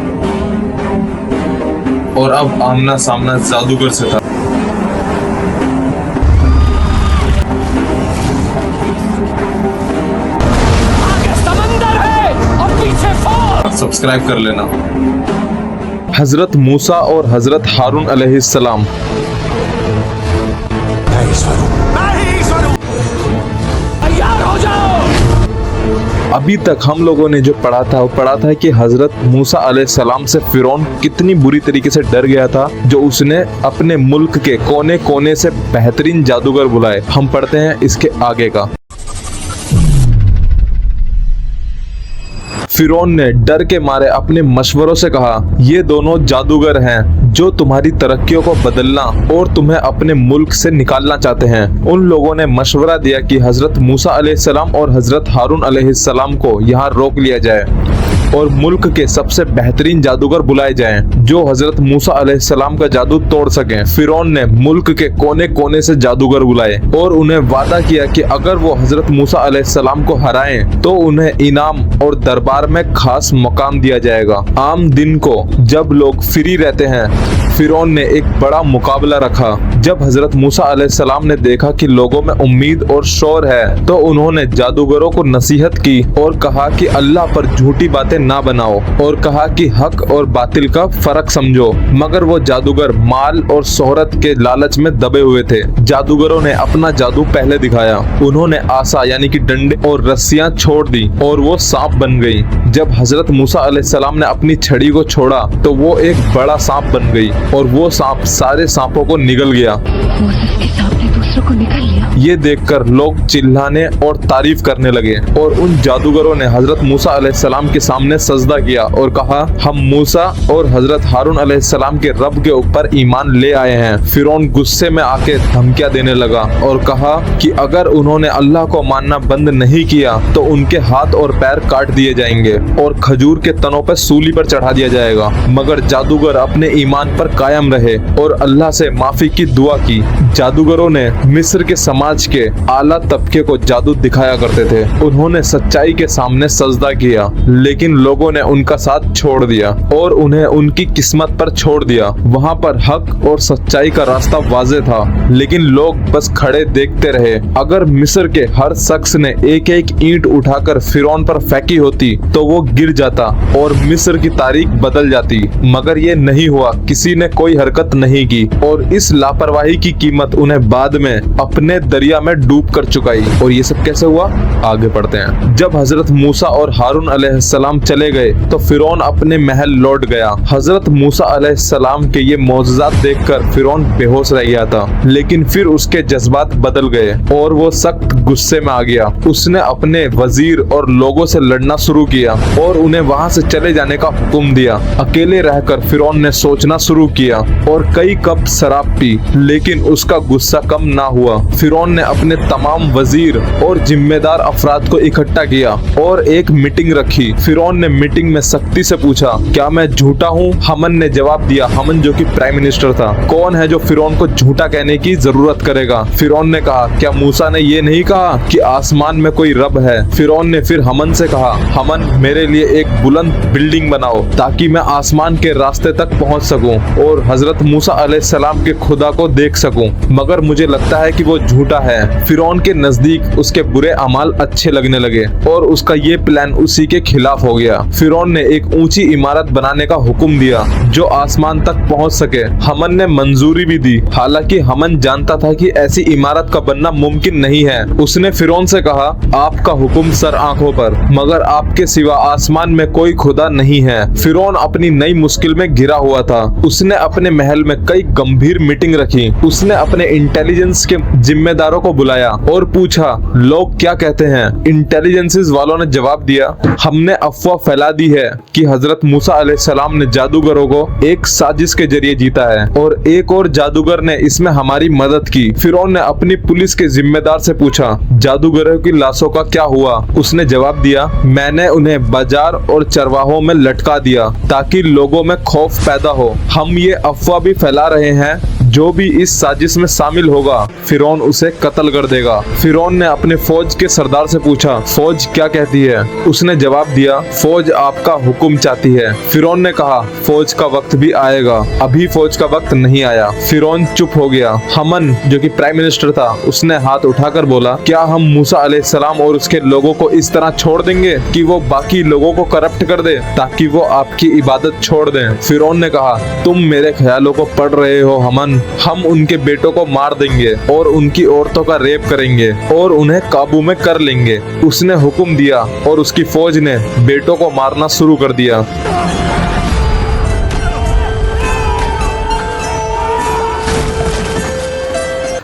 और अब आमना सामना जादूगर से था। आगे समंदर है और पीछे फौज। सब्सक्राइब कर लेना। हजरत मूसा और हजरत हारून अलैहिस्सलाम। तैयार हो जाओ। अभी तक हम लोगों ने जो पढ़ा था वो पढ़ा था कि हजरत मूसा अलैहिस्सलाम से फिरौन कितनी बुरी तरीके से डर गया था जो उसने अपने मुल्क के कोने कोने से बेहतरीन जादूगर बुलाए। हम पढ़ते हैं इसके आगे का। फिरौन ने डर के मारे अपने मशवरों से कहा, ये दोनों जादूगर हैं जो तुम्हारी तरक्कियों को बदलना और तुम्हें अपने मुल्क से निकालना चाहते हैं। उन लोगों ने मशवरा दिया कि हजरत मूसा अलैहिस्सलाम और हजरत हारून अलैहिस्सलाम को यहाँ रोक लिया जाए और मुल्क के सबसे बेहतरीन जादूगर बुलाए जाएं जो हजरत मूसा अलैहिस्सलाम का जादू तोड़ सकें। फिरौन ने मुल्क के कोने कोने से जादूगर बुलाए और उन्हें वादा किया कि अगर वो हजरत मूसा अलैहिस्सलाम को हराएं तो उन्हें इनाम और दरबार में खास मकाम दिया जाएगा। आम दिन को जब लोग फ्री रहते हैं, फिरौन ने एक बड़ा मुकाबला रखा जब हजरत मूसा अलैहिस्सलाम ने देखा कि लोगों में उम्मीद और शोर है तो उन्होंने जादूगरों को नसीहत की और कहा कि अल्लाह पर झूठी बातें ना बनाओ और कहा कि हक और बातिल का फर्क समझो। मगर वो जादूगर माल और शोहरत के लालच में दबे हुए थे। जादूगरों ने अपना जादू पहले दिखाया। उन्होंने आसा यानी कि डंडे और रस्सियां छोड़ दी और वो सांप बन गई। जब हजरत मूसा अलैहिस्सलाम ने अपनी छड़ी को छोड़ा तो वो एक बड़ा सांप बन गई और वो सांप सारे सांपों को निगल गया। मूसा के सांप ने दूसरों को निगल लिया। ये देखकर लोग चिल्लाने और तारीफ करने लगे और उन जादूगरों ने हजरत मूसा अलैहिस्सलाम के सामने सजदा किया और कहा, हम मूसा और हजरत हारून अलैहिस्सलाम के रब के ऊपर ईमान ले आए हैं। फिरौन गुस्से में आके धमकियां देने लगा और कहा कि अगर उन्होंने अल्लाह को मानना बंद नहीं किया तो उनके हाथ और पैर काट दिए जाएंगे और खजूर के तनों पर सूली पर चढ़ा दिया जाएगा। मगर जादूगर अपने ईमान पर कायम रहे और अल्लाह से माफी की दुआ की। जादूगरों ने मिस्र के समाज के आला तबके को जादू दिखाया करते थे। उन्होंने सच्चाई के सामने सजदा किया लेकिन लोगों ने उनका साथ छोड़ दिया और उन्हें उनकी किस्मत पर छोड़ दिया। वहाँ पर हक और सच्चाई का रास्ता वाज़े था लेकिन लोग बस खड़े देखते रहे। अगर मिस्र के हर शख्स ने एक एक ईंट उठाकर फिरौन पर फेंकी होती तो वो गिर जाता और मिस्र की तारीख बदल जाती। मगर ये नहीं हुआ, किसी ने कोई हरकत नहीं की और इस लापरवाही की कीमत उन्हें बाद में अपने दरिया में डूब कर चुकाई। और ये सब कैसे हुआ, आगे पढ़ते हैं। जब हजरत मूसा और हारून अलैहिस्सलाम चले गए तो फिरौन अपने महल लौट गया। हजरत मूसा अलैहिस्सलाम के ये मौजज़ात देखकर फिरौन बेहोश रह गया था लेकिन फिर उसके जज्बात बदल गए और वो सख्त गुस्से में आ गया। उसने अपने वजीर और लोगों से लड़ना शुरू किया और उन्हें वहां से चले जाने का हुक्म दिया। अकेले रहकर फिरौन ने सोचना शुरू किया और कई कप शराब पी लेकिन उसका गुस्सा कम ना हुआ। फिरौन ने अपने तमाम वजीर और जिम्मेदार अफराद को इकट्ठा किया और एक मीटिंग रखी। फिरौन ने मीटिंग में सख्ती से पूछा, क्या मैं झूठा हूँ? हमन ने जवाब दिया, हमन जो कि प्राइम मिनिस्टर था। कौन है जो फिरौन को झूठा कहने की जरूरत करेगा? फिरौन ने कहा, क्या मूसा ने ये नहीं कहा कि आसमान में कोई रब है? फिरौन ने फिर हमन से कहा, हमन मेरे लिए एक बुलंद बिल्डिंग बनाओ ताकि मैं आसमान के रास्ते तक पहुंच सकूं और हजरत मूसा अलैहिस्सलाम के खुदा को देख सकूं। मगर मुझे लगता है कि वो झूठा है। फिरौन के नजदीक उसके बुरे अमाल अच्छे लगने लगे और उसका ये प्लान उसी के खिलाफ हो गया। फिरौन ने एक ऊंची इमारत बनाने का हुक्म दिया जो आसमान तक पहुंच सके। हमन ने मंजूरी भी दी, हालांकि हमन जानता था कि ऐसी इमारत का बनना मुमकिन नहीं है। उसने फिरौन से कहा, आपका हुक्म सर आंखों पर, मगर आपके सिवा आसमान में कोई खुदा नहीं है। फिरौन अपनी नई मुश्किल में घिरा हुआ था। उसने अपने महल में कई गंभीर मीटिंग रखी। उसने अपने इंटेलिजेंस के जिम्मेदारों को बुलाया और पूछा, लोग क्या कहते हैं? इंटेलिजेंस वालों ने जवाब दिया, हमने अफवाह फैला दी है कि हजरत मूसा अलैहिस्सलाम ने जादूगरों को एक साजिश के जरिए जीता है और एक और जादूगर ने इसमें हमारी मदद की। फिरौन ने अपनी पुलिस के जिम्मेदार से पूछा, जादूगरों की लाशों का क्या हुआ? उसने जवाब दिया, मैंने उन्हें बाजार और चरवाहों में लटका दिया ताकि लोगों में खौफ पैदा हो। हम ये अफवाह भी फैला रहे हैं, जो भी इस साजिश में शामिल होगा फिरौन उसे कत्ल कर देगा। फिरौन ने अपने फौज के सरदार से पूछा, फौज क्या कहती है? उसने जवाब दिया, फौज आपका हुक्म चाहती है। फिरौन ने कहा, फौज का वक्त भी आएगा, अभी फौज का वक्त नहीं आया। फिरौन चुप हो गया। हमन जो कि प्राइम मिनिस्टर था उसने हाथ उठाकर बोला, क्या हम मूसा अलैहिस्सलाम और उसके लोगों को इस तरह छोड़ देंगे कि वो बाकी लोगों को करप्ट कर दे ताकि वो आपकी इबादत छोड़ दें? फिरौन ने कहा, तुम मेरे ख्यालों को पढ़ रहे हो हमन। हम उनके बेटों को मार देंगे और उनकी औरतों का रेप करेंगे और उन्हें काबू में कर लेंगे। उसने हुक्म दिया और उसकी फौज ने बेटों को मारना शुरू कर दिया।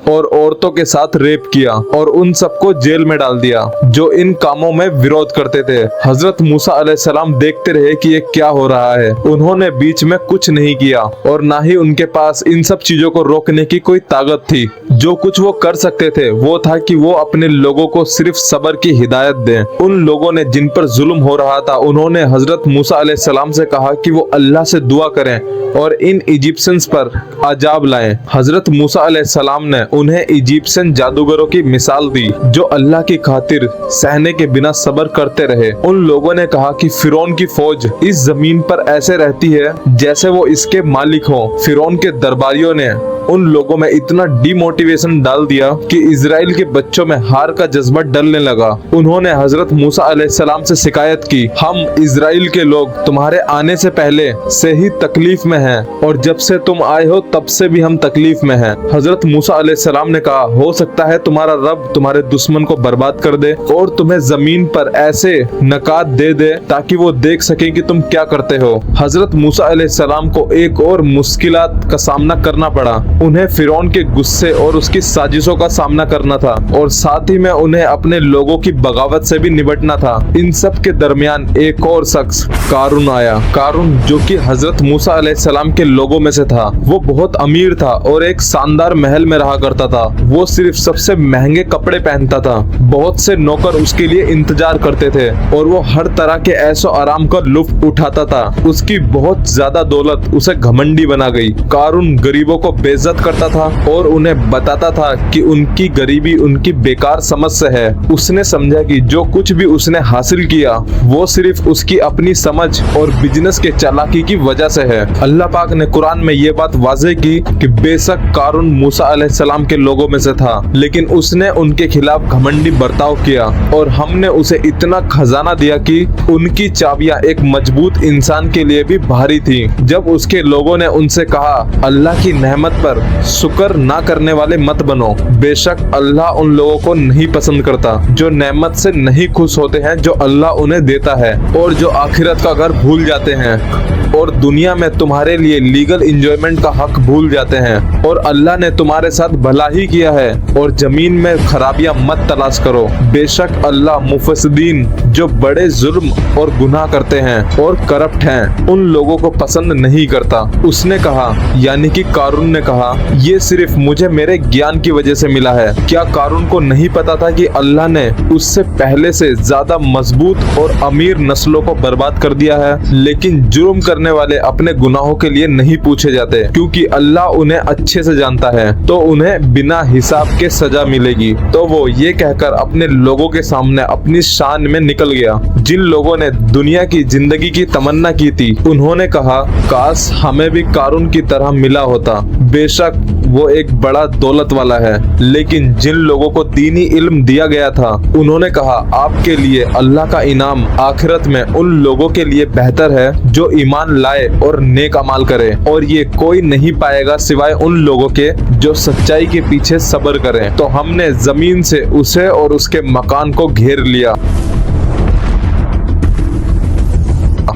और औरतों के साथ रेप किया और उन सबको जेल में डाल दिया जो इन कामों में विरोध करते थे। हजरत मूसा अलैहिस्सलाम देखते रहे कि ये क्या हो रहा है। उन्होंने बीच में कुछ नहीं किया और ना ही उनके पास इन सब चीजों को रोकने की कोई ताकत थी। जो कुछ वो कर सकते थे वो था कि वो अपने लोगों को सिर्फ सब्र की हिदायत दें। उन लोगों ने जिन पर जुल्म हो रहा था उन्होंने हजरत मूसा अलैहिस्सलाम से कहा कि वो अल्लाह से दुआ करें और इन इजिप्शियंस पर अजाब लाएं। हजरत मूसा अलैहिस्सलाम ने उन्हें इजिप्शियन जादूगरों की मिसाल दी जो अल्लाह की खातिर सहने के बिना सब्र करते रहे। उन लोगों ने कहा कि फिरौन की फौज इस जमीन पर ऐसे रहती है जैसे वो इसके मालिक हो। फिरौन के दरबारियों ने उन लोगों में इतना डिमोटिवेशन डाल दिया कि इजराइल के बच्चों में हार का जज्बा डलने लगा। उन्होंने हजरत मूसा अलैहिस्सलाम से शिकायत की, हम इजराइल के लोग तुम्हारे आने से पहले से ही तकलीफ में हैं और जब से तुम आए हो तब से भी हम तकलीफ में हैं। हजरत मूसा अलैहिस्सलाम ने कहा, हो सकता है तुम्हारा रब तुम्हारे दुश्मन को बर्बाद कर दे और तुम्हें जमीन पर ऐसे नकात दे दे ताकि वो देख सके कि तुम क्या करते हो। हजरत मूसा अलैहिस्सलाम को एक और मुश्किलात का सामना करना पड़ा। उन्हें फिरौन के गुस्से और उसकी साजिशों का सामना करना था और साथ ही में उन्हें अपने लोगों की बगावत से भी निपटना था। इन सब के दरमियान एक और शख्स कारून आया। कारून जो कि हजरत मूसा अलैहिस्सलाम के लोगों में से था। वो बहुत अमीर था और एक शानदार महल में रहा करता था। वो सिर्फ सबसे महंगे कपड़े पहनता था। बहुत से नौकर उसके लिए इंतजार करते थे और वो हर तरह के ऐशो आराम का लुत्फ उठाता था। उसकी बहुत ज्यादा दौलत उसे घमंडी बना गई। कारून गरीबों को बेइज्जत करता था और उन्हें बताता था कि उनकी गरीबी उनकी बेकार समझ से है। उसने समझा कि जो कुछ भी उसने हासिल किया वो सिर्फ उसकी अपनी समझ और बिजनेस के चालाकी की वजह से है। अल्लाह पाक ने कुरान में ये बात वाज़ेह की कि बेशक कारून मूसा अलैहिस्सलाम के लोगों में से था, लेकिन उसने उनके खिलाफ घमंडी बर्ताव किया और हमने उसे इतना खजाना दिया कि उनकी चाबियां एक मजबूत इंसान के लिए भी भारी थी। जब उसके लोगों ने उनसे कहा, अल्लाह की नेमत पर शुक्र ना करने वाले मत बनो, बेशक अल्लाह उन लोगों को नहीं पसंद करता जो नेमत से नहीं खुश होते हैं जो अल्लाह उन्हें देता है और जो आखिरत का घर भूल जाते हैं और दुनिया में तुम्हारे लिए लीगल एंजॉयमेंट का हक भूल जाते हैं। और अल्लाह ने तुम्हारे साथ भला ही किया है और जमीन में खराबियां मत तलाश करो, बेशक अल्लाह मुफस्सिदीन जो बड़े जुल्म और गुनाह करते हैं और करप्ट हैं उन लोगों को पसंद नहीं करता। उसने कहा, यानी कि कारून ने कहा, ये सिर्फ मुझे मेरे ज्ञान की वजह से मिला है। क्या कारून को नहीं पता था कि अल्लाह ने उससे पहले से ज्यादा मजबूत और अमीर नस्लों को बर्बाद कर दिया है? लेकिन जुर्म करने वाले अपने गुनाहों के लिए नहीं पूछे जाते क्योंकि अल्लाह उन्हें अच्छे से जानता है, तो उन्हें बिना हिसाब के सजा मिलेगी। तो वो ये कहकर अपने लोगों के सामने अपनी शान में निकल गया। जिन लोगों ने दुनिया की जिंदगी की तमन्ना की थी उन्होंने कहा, काश हमें भी कारून की तरह मिला होता। बेशक वो एक बड़ा दौलत वाला है। लेकिन जिन लोगों को दीनी इल्म दिया गया था उन्होंने कहा, आपके लिए अल्लाह का इनाम आखिरत में उन लोगों के लिए बेहतर है जो ईमान लाए और नेक अमाल करे, और ये कोई नहीं पाएगा सिवाय उन लोगों के जो सच्चाई के पीछे सब्र करें। तो हमने जमीन से उसे और उसके मकान को घेर लिया।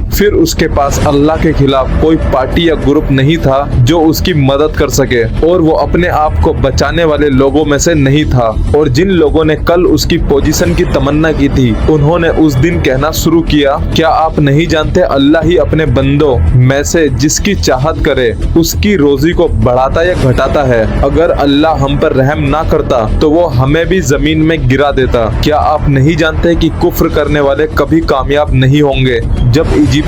फिर उसके पास अल्लाह के खिलाफ कोई पार्टी या ग्रुप नहीं था जो उसकी मदद कर सके और वो अपने आप को बचाने वाले लोगों में से नहीं था। और जिन लोगों ने कल उसकी पोजीशन की तमन्ना की थी उन्होंने उस दिन कहना शुरू किया, क्या आप नहीं जानते अल्लाह ही अपने बंदों में से जिसकी चाहत करे उसकी रोजी को बढ़ाता या घटाता है। अगर अल्लाह हम पर रहम ना करता तो वो हमें भी जमीन में गिरा देता। क्या आप नहीं जानते कि कुफ्र करने वाले कभी कामयाब नहीं होंगे? जब इजिप्शियन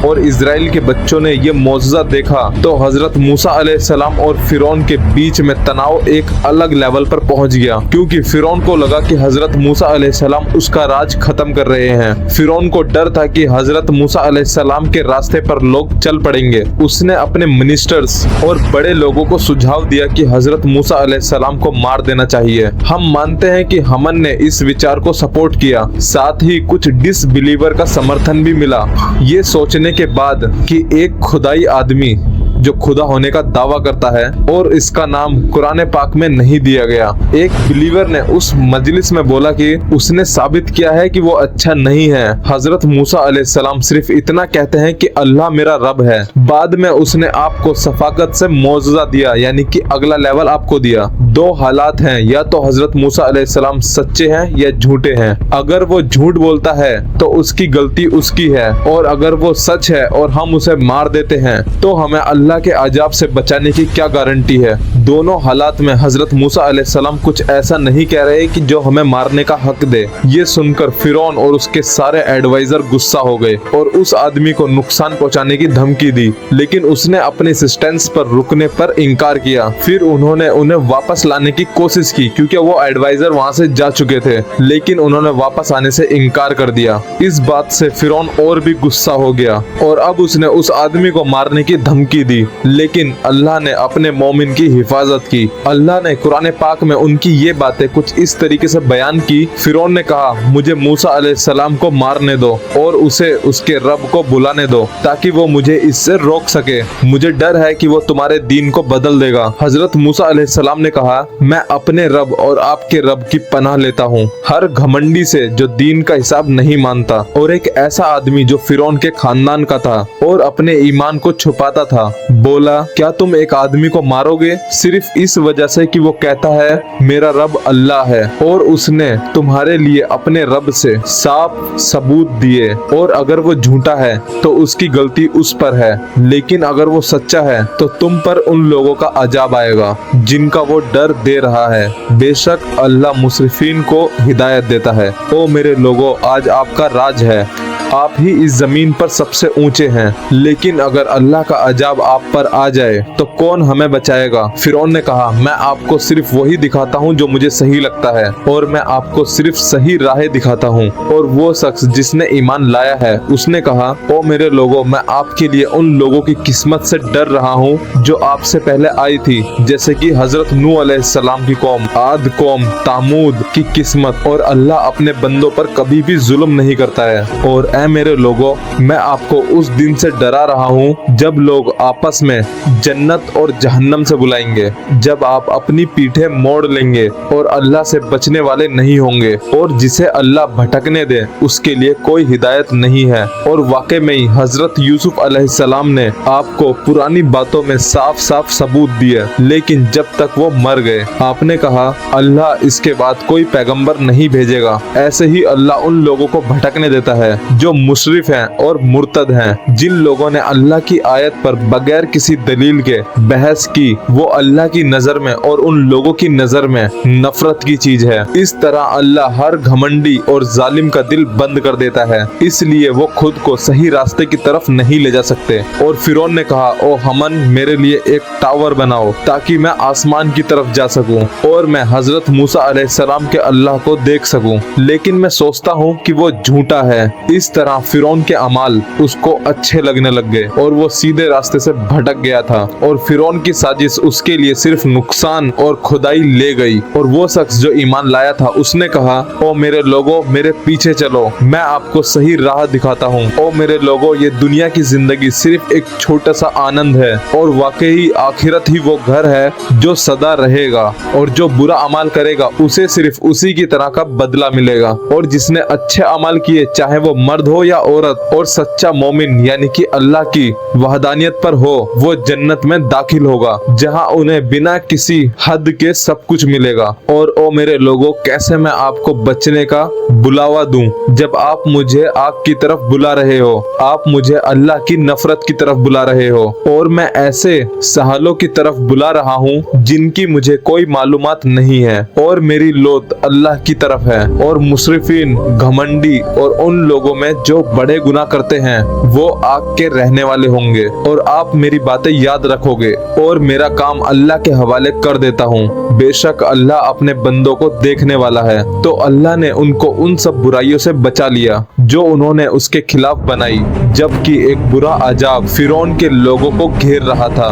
और इजराइल के बच्चों ने ये मौजज़ा देखा तो हजरत मूसा अलैहिस्सलाम और फिरौन के बीच में तनाव एक अलग लेवल पर पहुंच गया, क्योंकि फिरौन को लगा कि हजरत मूसा अलैहिस्सलाम उसका राज खत्म कर रहे हैं। फिरौन को डर था कि हजरत मूसा अलैहिस्सलाम के रास्ते पर लोग चल पड़ेंगे। उसने अपने मिनिस्टर्स और बड़े लोगों को सुझाव दिया कि हजरत मूसा अलैहिस्सलाम को मार देना चाहिए। हम मानते हैं कि हमन ने इस विचार को सपोर्ट किया, साथ ही कुछ डिसबिलीवर का समर्थन भी मिला, ये सोचने के बाद कि एक खुदाई आदमी जो खुदा होने का दावा करता है और इसका नाम कुरान पाक में नहीं दिया गया। एक बिलीवर ने उस मजलिस में बोला कि उसने साबित किया है कि वो अच्छा नहीं है। हजरत मूसा अलैहिस्सलाम सिर्फ इतना कहते हैं कि अल्लाह मेरा रब है। बाद में उसने आपको सफाकत से मौजज़ा दिया, यानी कि अगला लेवल आपको दिया। दो हालात हैं, या तो हजरत मूसा अलैहिस्सलाम सच्चे हैं या झूठे हैं। अगर वो झूठ बोलता है तो उसकी गलती उसकी है, और अगर वो सच है और हम उसे मार देते हैं तो हमें अल्लाह के अजाब से बचाने की क्या गारंटी है। दोनों हालात में हजरत मूसा अलैहिस्सलाम कुछ ऐसा नहीं कह रहे कि जो हमें मारने का हक दे। ये सुनकर फिरौन और उसके सारे एडवाइजर गुस्सा हो गए और उस आदमी को नुकसान पहुंचाने की धमकी दी, लेकिन उसने अपने सिस्टेंस पर रुकने पर इनकार किया। फिर उन्होंने उन्हें वापस लाने की कोशिश की क्योंकि वो एडवाइजर वहां से जा चुके थे, लेकिन उन्होंने वापस आने से इनकार कर दिया। इस बात से फिरौन और भी गुस्सा हो गया और अब उसने उस आदमी को मारने की धमकी दी। दी, लेकिन अल्लाह ने अपने मोमिन की हिफाजत की। अल्लाह ने कुरान पाक में उनकी ये बातें कुछ इस तरीके से बयान की। फिरौन ने कहा, मुझे मूसा अलैहिस्सलाम को मारने दो और उसे उसके रब को बुलाने दो ताकि वो मुझे इससे रोक सके। मुझे डर है कि वो तुम्हारे दीन को बदल देगा। हजरत मूसा अलैहिस्सलाम ने कहा, मैं अपने रब और आपके रब की पनाह लेता हूँ, हर घमंडी से जो दीन का हिसाब नहीं मानता, और एक ऐसा आदमी जो फिरौन के खानदान का था और अपने ईमान को छुपाता था। बोला, क्या तुम एक आदमी को मारोगे सिर्फ इस वजह से कि वो कहता है मेरा रब अल्लाह है, और उसने तुम्हारे लिए अपने रब से साफ सबूत दिए, और अगर वो झूठा है तो उसकी गलती उस पर है, लेकिन अगर वो सच्चा है तो तुम पर उन लोगों का अजाब आएगा जिनका वो डर दे रहा है। बेशक अल्लाह मुसरिफीन को हिदायत देता है। ओ मेरे लोगों, आज आपका राज है, आप ही इस जमीन पर सबसे ऊंचे हैं, लेकिन अगर अल्लाह का अजाब आप पर आ जाए तो कौन हमें बचाएगा। फिरौन ने कहा, मैं आपको सिर्फ वही दिखाता हूँ जो मुझे सही लगता है, और मैं आपको सिर्फ सही राहें दिखाता हूँ। और वो शख्स जिसने ईमान लाया है उसने कहा, ओ मेरे लोगों, मैं आपके लिए उन लोगों की किस्मत से डर रहा हूँ जो आपसे पहले आई थी, जैसे कि हजरत नूह अलैहिस्सलाम की कौम, आद कौम, तामूद की किस्मत। और अल्लाह अपने बंदों पर कभी भी जुल्म नहीं करता है। और ऐ मेरे लोगों, मैं आपको उस दिन से डरा रहा हूँ जब लोग आपस में जन्नत और जहन्नम से बुलाएंगे, जब आप अपनी पीठें मोड़ लेंगे और अल्लाह से बचने वाले नहीं होंगे, और जिसे अल्लाह भटकने दे उसके लिए कोई हिदायत नहीं है। और वाकई में ही हजरत यूसुफ अलैहिस्सलाम ने आपको पुरानी बातों में साफ साफ सबूत दिए, लेकिन जब तक वो मर गए आपने कहा अल्लाह इसके बाद कोई पैगंबर नहीं भेजेगा। ऐसे ही अल्लाह उन लोगों को भटकने देता है जो मुशरिफ हैं और मुर्तद हैं। जिन लोगों ने अल्लाह की आयत पर बगैर किसी दलील के बहस की, वो अल्लाह की नजर में और उन लोगों की नजर में नफरत की चीज है। इस तरह अल्लाह हर घमंडी और जालिम का दिल बंद कर देता है, इसलिए वो खुद को सही रास्ते की तरफ नहीं ले जा सकते। और फिरौन ने कहा, ओ हमन, मेरे लिए एक टावर बनाओ ताकि मैं आसमान की तरफ जा सकूं और मैं हजरत मूसा अलैहिस्सलाम के अल्लाह को देख सकूं, लेकिन मैं सोचता हूं कि वो झूठा है। इस तरह फिरौन के अमाल उसको अच्छे लगने लग गए और वो सीधे रास्ते से भटक गया था, और फिरौन की साजिश उसके लिए सिर्फ नुकसान और खुदाई ले गई। और वो शख्स जो ईमान लाया था उसने कहा, ओ मेरे लोगों, मेरे पीछे चलो, मैं आपको सही राह दिखाता हूँ। ओ मेरे लोगों, ये दुनिया की जिंदगी सिर्फ एक छोटा सा आनंद है, और वाकई आखिरत ही वो घर है जो सदा रहेगा, और जो बुरा अमाल करेगा उसे सिर्फ उसी की तरह का बदला मिलेगा। और जिसने अच्छे अमाल किए, चाहे वो मर्द हो या औरत, और सच्चा मोमिन यानी कि अल्लाह की वहदानियत पर हो, वो जन्नत में दाखिल होगा जहां उन्हें बिना किसी हद के सब कुछ मिलेगा। और ओ मेरे लोगों, कैसे मैं आपको बचने का बुलावा दूं जब आप मुझे आग की तरफ बुला रहे हो, आप मुझे अल्लाह की नफरत की तरफ बुला रहे हो, और मैं ऐसे सहालों की तरफ बुला रहा हूँ जिनकी मुझे कोई मालूमात नहीं है, और मेरी लोत अल्लाह की तरफ है। और मुसरिफीन, घमंडी और उन लोगों में जो बड़े गुनाह करते हैं वो आग के रहने वाले होंगे। और आप मेरी बातें याद रखोगे और मेरा काम अल्लाह के हवाले कर देता हूँ। बेशक अल्लाह अपने बंदों को देखने वाला है। तो अल्लाह ने उनको उन सब बुराइयों से बचा लिया जो उन्होंने उसके खिलाफ बनाई, जबकि एक बुरा अजाब फिरौन के लोगों को घेर रहा था।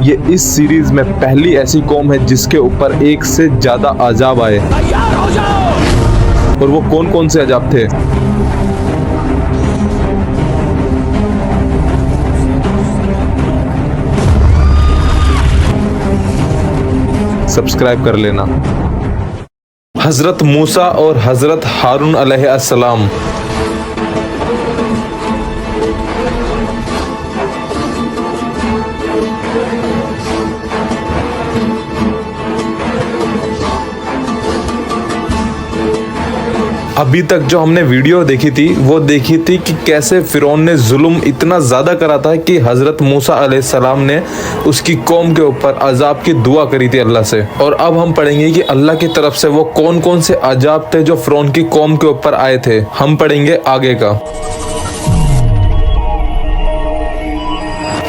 ये इस सीरीज में पहली ऐसी कौम है जिसके ऊपर एक से ज्यादा अजाब आए। तैयार हो जाओ। और वो कौन कौन से अजाब थे? सब्सक्राइब कर लेना। हजरत मूसा और हजरत हारून अलैहिस्सलाम। अभी तक जो हमने वीडियो देखी थी वो देखी थी कि कैसे फिरौन ने जुल्म इतना ज़्यादा करा था कि हज़रत मूसा अलैहिस्सलाम ने उसकी कौम के ऊपर अजाब की दुआ करी थी अल्लाह से। और अब हम पढ़ेंगे कि अल्लाह की तरफ से वो कौन कौन से अजाब थे जो फिरौन की कौम के ऊपर आए थे। हम पढ़ेंगे आगे का।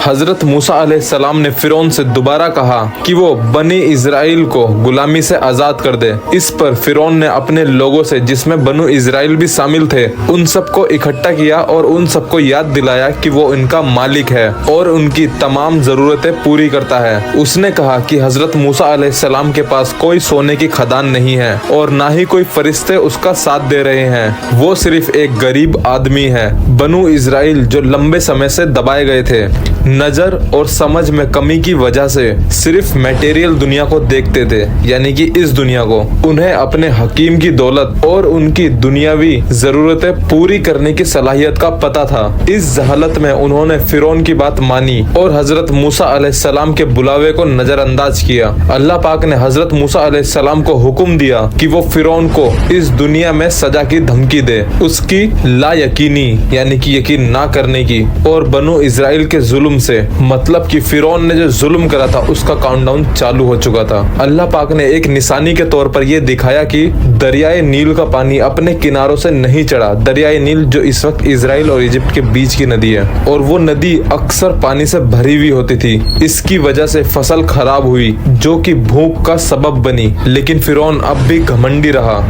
हजरत मूसा अलैहिस्सलाम ने फिरौन से दोबारा कहा कि वो बनी इजराइल को गुलामी से आजाद कर दे। इस पर फिरौन ने अपने लोगों से, जिसमें बनु इजराइल भी शामिल थे, उन सबको इकट्ठा किया और उन सबको याद दिलाया कि वो इनका मालिक है और उनकी तमाम जरूरतें पूरी करता है। उसने कहा कि हजरत मूसा अलैहिस्सलाम के पास कोई सोने की खदान नहीं है और ना ही कोई फरिश्ते उसका साथ दे रहे हैं। वो सिर्फ एक गरीब आदमी है। बनु इजराइल जो लंबे समय से दबाए गए थे, नजर और समझ में कमी की वजह से सिर्फ मटेरियल दुनिया को देखते थे, यानी कि इस दुनिया को। उन्हें अपने हकीम की दौलत और उनकी दुनियावी जरूरतें पूरी करने की सलाहियत का पता था। इस जहालत में उन्होंने फिरौन की बात मानी और हजरत मूसा अलैहिस्सलाम के बुलावे को नजरअंदाज किया। अल्लाह पाक ने हजरत मूसा अलैहिस्सलाम को हुक्म दिया कि वो फिरौन को इस दुनिया में सजा की धमकी दे, उसकी लायकीनी यानी कि यकीन ना करने की, और बनु इजराइल के जुल्म से, मतलब कि फिरौन ने जो जुल्म करा था उसका काउंटडाउन चालू हो चुका था। अल्लाह पाक ने एक निशानी के तौर पर यह दिखाया कि दरियाए नील का पानी अपने किनारों से नहीं चढ़ा। दरियाए नील जो इस वक्त इजराइल और इजिप्ट के बीच की नदी है, और वो नदी अक्सर पानी से भरी हुई होती थी। इसकी वजह से फसल खराब हुई जो कि भूख का सबब बनी। लेकिन फिरौन अब भी घमंडी रहा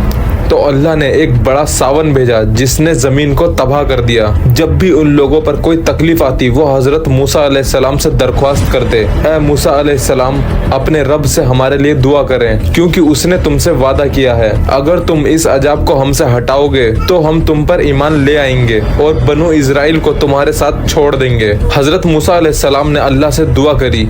तो अल्लाह ने एक बड़ा सावन भेजा जिसने जमीन को तबाह कर दिया। जब भी उन लोगों पर कोई तकलीफ आती वो हजरत मूसा अलैहिस्सलाम से दरख्वास्त करते, ऐ मूसा अलैहिस्सलाम, अपने रब से हमारे लिए दुआ करें क्योंकि उसने तुमसे वादा किया है अगर तुम इस अजाब को हमसे हटाओगे तो हम तुम पर ईमान ले आएंगे और बनु इजराइल को तुम्हारे साथ छोड़ देंगे। हजरत मूसा अलैहिस्सलाम ने अल्लाह से दुआ करी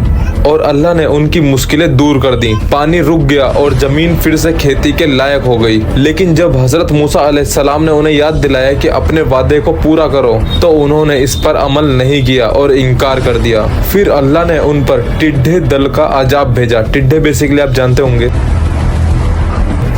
और अल्लाह ने उनकी मुश्किलें दूर कर दी। पानी रुक गया और जमीन फिर से खेती के लायक हो गई। लेकिन जब हजरत मूसा अलैहिस्सलाम ने उन्हें याद दिलाया कि अपने वादे को पूरा करो तो उन्होंने इस पर अमल नहीं किया और इनकार कर दिया। फिर अल्लाह ने उन पर टिड्ढे दल का अजाब भेजा। टिड्ढे बेसिकली आप जानते होंगे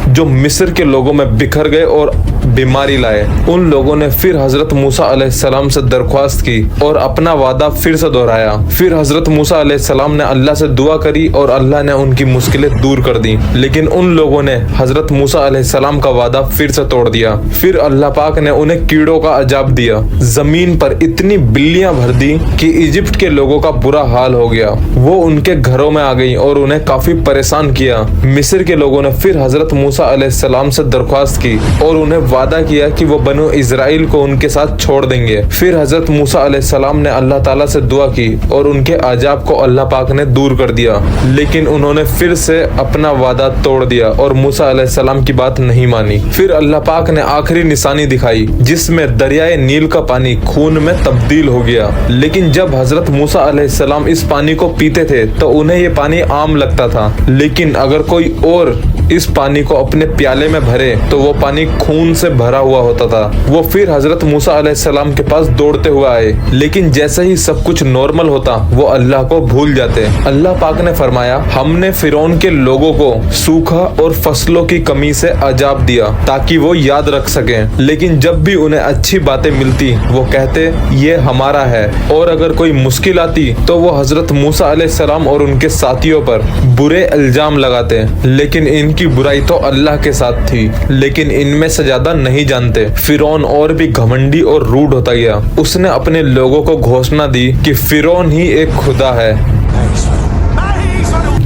जो मिस्र के लोगों में बिखर गए और बीमारी लाए। उन लोगों ने फिर हजरत मूसा अलैहिस्सलाम से दरख्वास्त की और अपना वादा फिर से दोहराया। फिर हजरत मूसा अलैहिस्सलाम ने अल्लाह से दुआ करी और अल्लाह ने उनकी मुश्किलें दूर कर दी। लेकिन उन लोगों ने हजरत मूसा अलैहिस्सलाम का वादा फिर से तोड़ दिया। फिर अल्लाह पाक ने उन्हें कीड़ों का अजाब दिया। जमीन पर इतनी बिल्लियां भर दी कि इजिप्ट के लोगों का बुरा हाल हो गया। वो उनके घरों में आ गई और उन्हें काफी परेशान किया। मिस्र के लोगों ने फिर हजरत मूसा अलैहिस्सलाम से दरख्वास्त की और उन्हें वादा किया कि वो बनु इजराइल को उनके साथ छोड़ देंगे। फिर हजरत मूसा अलैहिस्सलाम ने अल्लाह ताला से दुआ की और उनके अजाब को अल्लाह पाक ने दूर कर दिया। लेकिन उन्होंने फिर से अपना वादा तोड़ दिया और मूसा अलैहिस्सलाम की बात नहीं मानी। फिर अल्लाह पाक ने आखिरी निशानी दिखाई जिसमें दरियाए नील का पानी खून में तब्दील हो गया। लेकिन जब हजरत मूसा अलैहिस्सलाम इस पानी को पीते थे तो उन्हें ये पानी आम लगता था। लेकिन अगर कोई और इस पानी को अपने प्याले में भरे तो वो पानी खून से भरा हुआ होता था। वो फिर हजरत मूसा अलैहिस्सलाम के पास दौड़ते हुए आए। लेकिन जैसे ही सब कुछ नॉर्मल होता वो अल्लाह को भूल जाते। अल्लाह पाक ने फरमाया, हमने फिरौन के लोगों को सूखा और फसलों की कमी से अजाब दिया ताकि वो याद रख सकें। लेकिन जब भी उन्हें अच्छी बातें मिलती वो कहते ये हमारा है, और अगर कोई मुश्किल आती तो वो हजरत मूसा अलैहिस्सलाम और उनके साथियों पर बुरे इल्जाम लगाते। लेकिन इनकी बुराई तो अल्लाह के साथ थी, लेकिन इनमें से ज्यादा नहीं जानते। फिरौन और भी घमंडी और रूड होता गया। उसने अपने लोगों को घोषणा दी कि फिरौन ही एक खुदा है।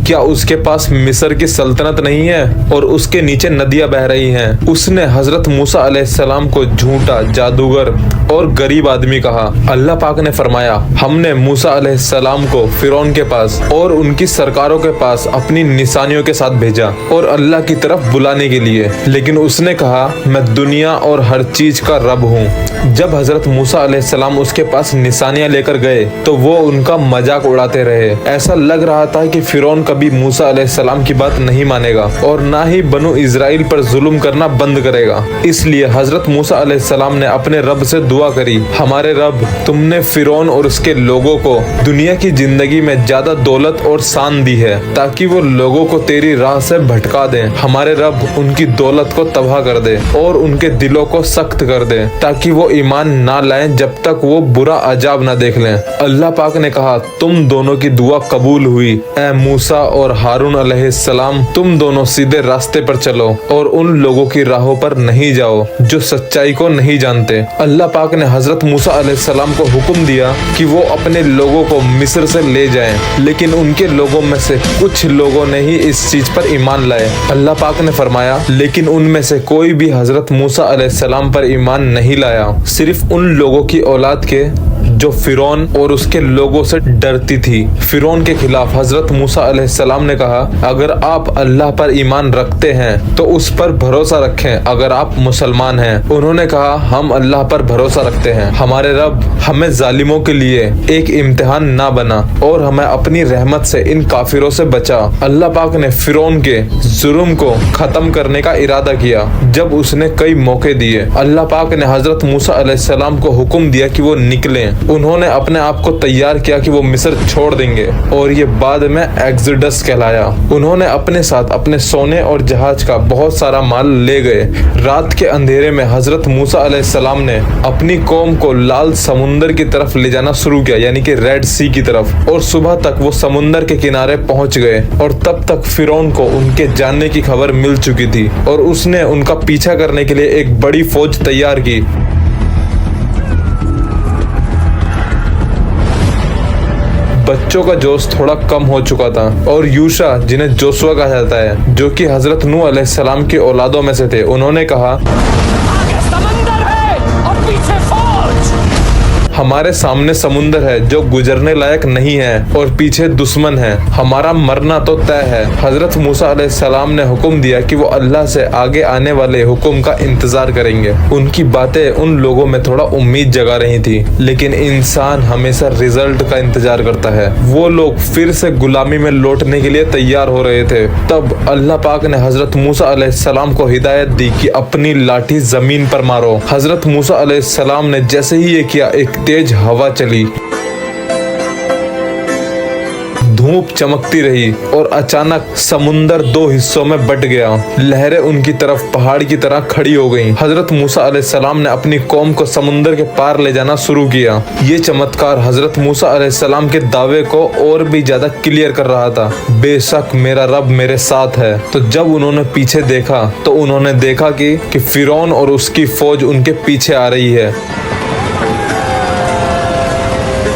क्या उसके पास मिस्र की सल्तनत नहीं है और उसके नीचे नदियां बह रही हैं? उसने हजरत मूसा अलैहिस्सलाम को झूठा, जादूगर और गरीब आदमी कहा। अल्लाह पाक ने फरमाया, हमने मूसा अलैहिस्सलाम को फिरौन के पास और उनकी सरकारों के पास अपनी निशानियों के साथ भेजा और अल्लाह की तरफ बुलाने के लिए। लेकिन उसने कहा, मैं दुनिया और हर चीज का रब हूँ। जब हजरत मूसा अलैहिस्सलाम उसके पास निशानियां लेकर गए तो वो उनका मजाक उड़ाते रहे। ऐसा लग रहा था कि फिरौन कभी मूसा अलैहिस्सलाम की बात नहीं मानेगा और ना ही बनु इजराइल पर जुल्म करना बंद करेगा। इसलिए हजरत मूसा अलैहिस्सलाम ने अपने रब से दुआ करी, हमारे रब, तुमने फिरौन और उसके लोगों को दुनिया की जिंदगी में ज्यादा दौलत और शान दी है ताकि वो लोगों को तेरी राह से भटका दें। हमारे रब, उनकी दौलत को तबाह कर दे और उनके दिलों को सख्त कर दे ताकि वो ईमान ना लाएं जब तक वो बुरा अजाब ना देख लें। अल्लाह पाक ने कहा, तुम दोनों की दुआ कबूल हुई। ऐ मूसा और हारून अलैहिस्सलाम, तुम दोनों सीधे रास्ते पर चलो और उन लोगों की राहों पर नहीं जाओ जो सच्चाई को नहीं जानते। अल्लाह पाक ने हजरत मूसा अलैहिस्सलाम को हुक्म दिया कि वो अपने लोगों को मिस्र से ले जाएं, लेकिन उनके लोगों में से कुछ लोगों ने ही इस चीज पर ईमान लाए। अल्लाह पाक ने फरमाया, लेकिन उनमें से कोई भी हजरत मूसा अलैहिस्सलाम पर ईमान नहीं लाया, सिर्फ उन लोगों की औलाद के जो फिरौन और उसके लोगों से डरती थी। फिरौन के खिलाफ हजरत मूसा अलैहिस्सलाम ने कहा, अगर आप अल्लाह पर ईमान रखते हैं तो उस पर भरोसा रखें अगर आप मुसलमान हैं। उन्होंने कहा, हम अल्लाह पर भरोसा रखते हैं, हमारे रब हमें जालिमों के लिए एक इम्तिहान ना बना और हमें अपनी रहमत से इन काफिरों से बचा। अल्लाह पाक ने फिरौन के जुर्म को खत्म करने का इरादा किया जब उसने कई मौके दिए। अल्लाह पाक ने हजरत मूसा अलैहिस्सलाम को हुक्म दिया कि वो निकलें। उन्होंने अपने आप को तैयार किया कि वो मिस्र छोड़ देंगे और ये बाद में एक्सोडस कहलाया। उन्होंने अपने साथ अपने सोने और जहाज का बहुत सारा माल ले गए। रात के अंधेरे में हजरत मूसा अलैहिस्सलाम ने अपनी कौम को लाल समुंदर की तरफ ले जाना शुरू किया, यानी कि रेड सी की तरफ, और सुबह तक वो समुंदर के किनारे पहुंच गए और तब तक फिरौन को उनके जानने की खबर मिल चुकी थी और उसने उनका पीछा करने के लिए एक बड़ी फौज तैयार की। बच्चों का जोश थोड़ा कम हो चुका था और यूशा, जिन्हें जोशुआ कहा जाता है, जो कि हजरत नूह अलैहिस्सलाम की औलादों में से थे, उन्होंने कहा, आगे समंदर है और पीछे फौज। हमारे सामने समुंदर है जो गुजरने लायक नहीं है और पीछे दुश्मन है, हमारा मरना तो तय है। हजरत मूसा अलैहिस्सलाम ने हुक्म दिया कि वो अल्लाह से आगे आने वाले हुक्म का इंतजार करेंगे। उनकी बातें उन लोगों में थोड़ा उम्मीद जगा रही थी, लेकिन इंसान हमेशा रिजल्ट का इंतजार करता है। वो लोग फिर से गुलामी में लौटने के लिए तैयार हो रहे थे। तब अल्लाह पाक ने हजरत मूसा अलैहिस्सलाम को हिदायत दी कि अपनी लाठी जमीन पर मारो। हजरत मूसा अलैहिस्सलाम ने जैसे ही ये किया, एक तेज हवा चली, धूप चमकती रही और अचानक समुंदर दो हिस्सों में बट गया। लहरें उनकी तरफ पहाड़ की तरह खड़ी हो गईं। हजरत मूसा अलैहिस्सलाम ने अपनी कौम को समुंदर के पार ले जाना शुरू किया। ये चमत्कार हजरत मूसा अलैहिस्सलाम के दावे को और भी ज्यादा क्लियर कर रहा था, बेशक मेरा रब मेरे साथ है। तो जब उन्होंने पीछे देखा तो उन्होंने देखा कि फिरौन और उसकी फौज उनके पीछे आ रही है।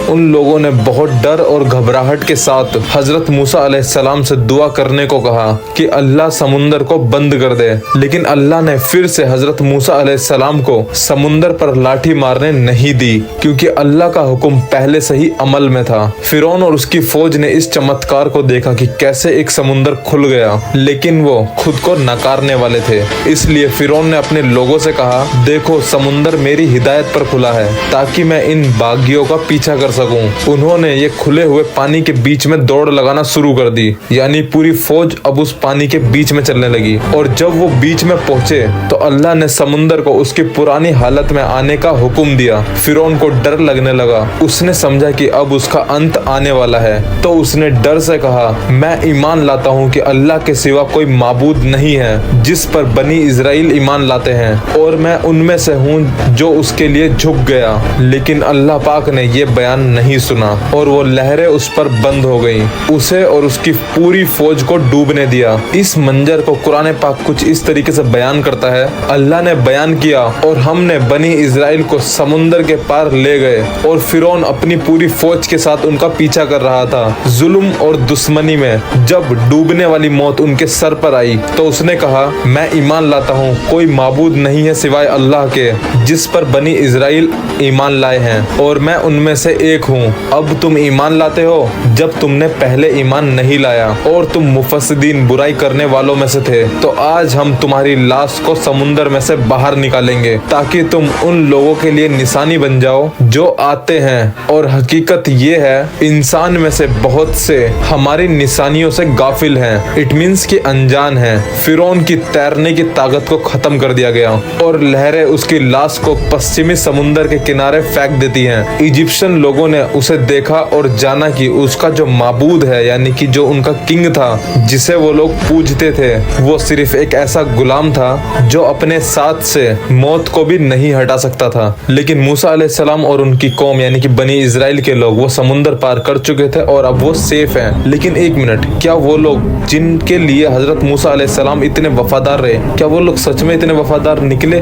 उन लोगों ने बहुत डर और घबराहट के साथ हजरत मूसा अलैहिस्सलाम से दुआ करने को कहा कि अल्लाह समुंदर को बंद कर दे, लेकिन अल्लाह ने फिर से हजरत मूसा अलैहिस्सलाम को समुंदर पर लाठी मारने नहीं दी, क्योंकि अल्लाह का हुक्म पहले से ही अमल में था। फिरौन और उसकी फौज ने इस चमत्कार को देखा कि कैसे एक समुंदर खुल गया, लेकिन वो खुद को नकारने वाले थे। इसलिए फिरौन ने अपने लोगों से कहा, देखो समुंदर मेरी हिदायत पर खुला है ताकि मैं इन बागियों का पीछा कर सकूं। उन्होंने ये खुले हुए पानी के बीच में दौड़ लगाना शुरू कर दी, यानी पूरी फौज अब उस पानी के बीच में चलने लगी। और जब वो बीच में पहुंचे तो अल्लाह ने समुंदर को उसकी पुरानी हालत में आने का हुक्म दिया। फिरौन को डर लगने लगा, उसने समझा कि अब उसका अंत आने वाला है, तो उसने डर से कहा, मैं ईमान लाता हूँ कि अल्लाह के सिवा कोई माबूद नहीं है जिस पर बनी इजराइल ईमान लाते हैं, और मैं उनमें से हूँ जो उसके लिए झुक गया। लेकिन अल्लाह पाक ने ये बयान नहीं सुना और वो लहरें उस पर बंद हो गईं, उसे और उसकी पूरी फौज को डूबने दिया। इस मंजर को कुरान पाक कुछ इस तरीके से बयान करता है, अल्लाह ने बयान किया और हमने बनी इजराइल को समुंदर के पार ले गए और फिरौन अपनी पूरी फौज के साथ उनका पीछा कर रहा था। जुल्म और दुश्मनी में जब डूबने वाली मौत उनके सर पर आई तो उसने कहा, मैं ईमान लाता हूँ कोई माबूद नहीं है सिवाय अल्लाह के जिस पर बनी इजराइल ईमान लाए हैं, और मैं उनमें से एक हूँ। अब तुम ईमान लाते हो जब तुमने पहले ईमान नहीं लाया और तुम मुफस्सिदीन बुराई करने वालों में से थे, तो आज हम तुम्हारी लाश को समुंदर में से बाहर निकालेंगे ताकि तुम उन लोगों के लिए निशानी बन जाओ जो आते हैं। और हकीकत ये है, इंसान में से बहुत से हमारी निशानियों से गाफिल हैं, इट मीन्स कि अनजान हैं। फिरौन की तैरने की ताकत को खत्म कर दिया गया और लहरें उसकी लाश को पश्चिमी समुंदर के किनारे फेंक देती हैं। इजिप्शियन लोगों लोगों ने उसे देखा और जाना कि उसका जो माबूद है, यानी कि जो उनका किंग था जिसे वो लोग पूजते थे, वो सिर्फ एक ऐसा गुलाम था जो अपने साथ से मौत को भी नहीं हटा सकता था। लेकिन मूसा अलैहिस्सलाम और उनकी कौम यानी कि बनी इजराइल के लोग वो समुंदर पार कर चुके थे और अब वो सेफ हैं। लेकिन एक मिनट, क्या वो लोग जिनके लिए हजरत मूसा अलैहिस्सलाम इतने वफादार रहे, क्या वो लोग सच में इतने वफादार निकले?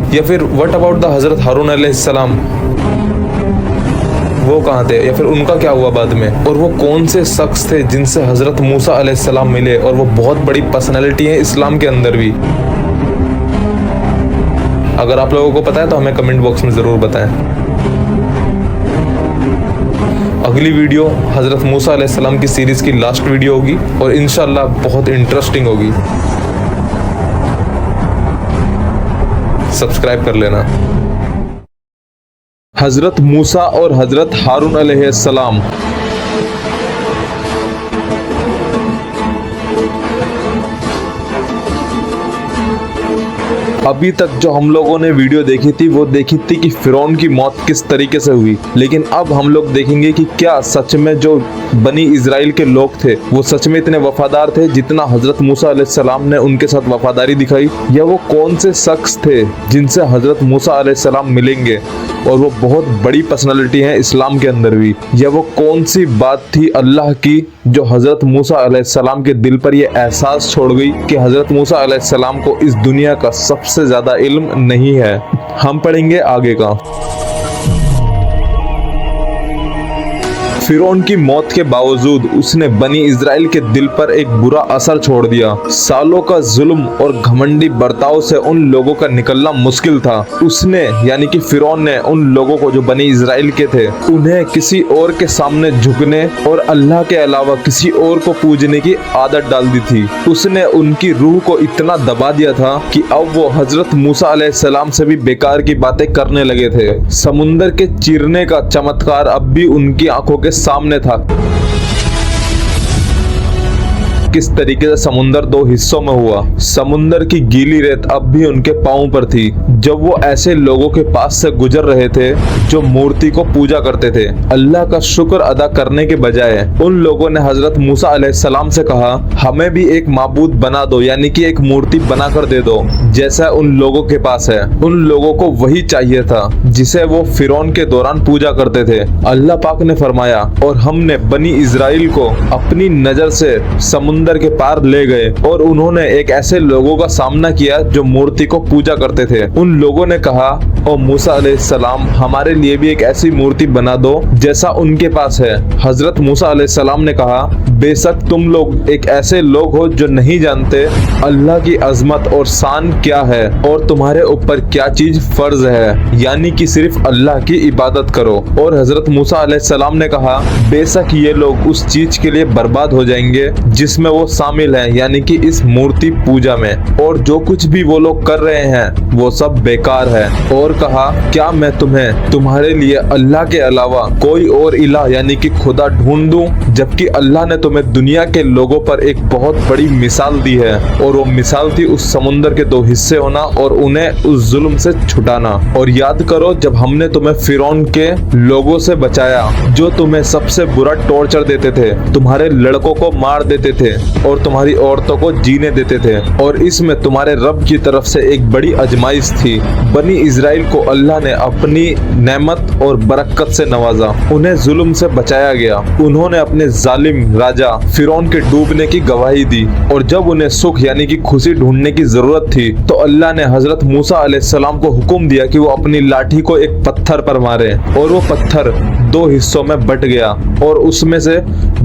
या फिर व्हाट अबाउट द हजरत हारून अलैहिस्सलाम, वो कहाँ थे? या फिर उनका क्या हुआ बाद में? और वो कौन से शख्स थे जिनसे हजरत मूसा अलैहिस्सलाम मिले? और वो बहुत बड़ी पर्सनैलिटी है इस्लाम के अंदर भी। अगर आप लोगों को पता है तो हमें कमेंट बॉक्स में जरूर बताएं। अगली वीडियो हजरत मूसा अलैहिस्सलाम की सीरीज की लास्ट वीडियो होगी और इंशाल्लाह बहुत इंटरेस्टिंग होगी। सब्सक्राइब कर लेना। हजरत मूसा और हजरत हारून अलैहिस्सलाम। अभी तक जो हम लोगों ने वीडियो देखी थी वो देखी थी कि फिरौन की मौत किस तरीके से हुई, लेकिन अब हम लोग देखेंगे कि क्या सच में जो बनी इजराइल के लोग थे वो सच में इतने वफादार थे जितना हजरत मूसा अलैहिस्सलाम ने उनके साथ वफादारी दिखाई, या वो कौन से शख्स थे जिनसे हजरत मूसा अलैहिस्सलाम मिलेंगे और वो बहुत बड़ी पर्सनालिटी है इस्लाम के अंदर भी, या वो कौन सी बात थी अल्लाह की जो हजरत मूसा अलैहिस्सलाम के दिल पर ये एहसास छोड़ गई कि हजरत मूसा अलैहिस्सलाम को इस दुनिया का सबसे ज्यादा इल्म नहीं है। हम पढ़ेंगे आगे का। फिरौन की मौत के बावजूद उसने बनी इजराइल के दिल पर एक बुरा असर छोड़ दिया। सालों का जुल्म और घमंडी बर्ताव से उन लोगों का निकलना मुश्किल था। उसने यानी कि फिरौन ने उन लोगों को जो बनी इजराइल के थे उन्हें किसी और के सामने झुकने और अल्लाह के अलावा किसी और को पूजने की आदत डाल दी थी। उसने उनकी रूह को इतना दबा दिया था कि अब वो हजरत मूसा अलैहिस्सलाम से भी बेकार की बातें करने लगे थे। समुंदर के चीरने का चमत्कार अब भी उनकी आंखों के सामने था। किस तरीके से समुंदर दो हिस्सों में हुआ। समुंदर की गीली रेत अब भी उनके पांव पर थी जब वो ऐसे लोगों के पास से गुजर रहे थे जो मूर्ति को पूजा करते थे। अल्लाह का शुक्र अदा करने के बजाय उन लोगों ने हजरत मूसा अलैहिस्सलाम से कहा, हमें भी एक माबूद बना दो, यानी कि एक मूर्ति बना कर दे दो जैसा उन लोगों के पास है। उन लोगों को वही चाहिए था जिसे वो फिरौन के दौरान पूजा करते थे। अल्लाह पाक ने फरमाया, और हमने बनी इजराइल को अपनी नजर से समुंदर के पार ले गए और उन्होंने एक ऐसे लोगों का सामना किया जो मूर्ति को पूजा करते थे। उन लोगों ने कहा, ओ मूसा अलैहिस्सलाम, हमारे लिए भी एक ऐसी मूर्ति बना दो जैसा उनके पास है। हजरत मूसा अलैहिस्सलाम ने कहा, बेशक तुम लोग एक ऐसे लोग हो जो नहीं जानते अल्लाह की अजमत और शान क्या है और तुम्हारे ऊपर क्या चीज फर्ज है, यानी कि सिर्फ अल्लाह की इबादत करो। और हजरत मूसा अलैहिस्सलाम ने कहा, बेशक ये लोग उस चीज के लिए बर्बाद हो जाएंगे जिसमें वो शामिल हैं, यानी कि इस मूर्ति पूजा में, और जो कुछ भी वो लोग कर रहे हैं वो सब बेकार है। और कहा, क्या मैं तुम्हें तुम्हारे लिए अल्लाह के अलावा कोई और इलाह यानी कि खुदा ढूंढ दूं, जबकि अल्लाह ने तुम्हें दुनिया के लोगों पर एक बहुत बड़ी मिसाल दी है, और वो मिसाल थी उस समुंदर के दो हिस्से होना और उन्हें उस जुल्म से छुटाना। और याद करो जब हमने तुम्हें फिरौन के लोगों से बचाया जो तुम्हें सबसे बुरा टॉर्चर देते थे, तुम्हारे लड़कों को मार देते थे और तुम्हारी औरतों को जीने देते थे, और इसमें तुम्हारे रब की तरफ से एक बड़ी आजमाइश थी। बनी इजराइल को अल्लाह ने अपनी नेमत और बरकत से नवाजा, उन्हें जुल्म से बचाया गया। उन्होंने अपने जालिम राजा फिरौन के डूबने की गवाही दी, और जब उन्हें सुख यानी कि खुशी ढूंढने की जरूरत थी तो अल्लाह ने हजरत मूसा अलैहिस्सलाम को हुक्म दिया कि वो अपनी लाठी को एक पत्थर पर मारे, और वो पत्थर दो हिस्सों में बट गया और उसमें से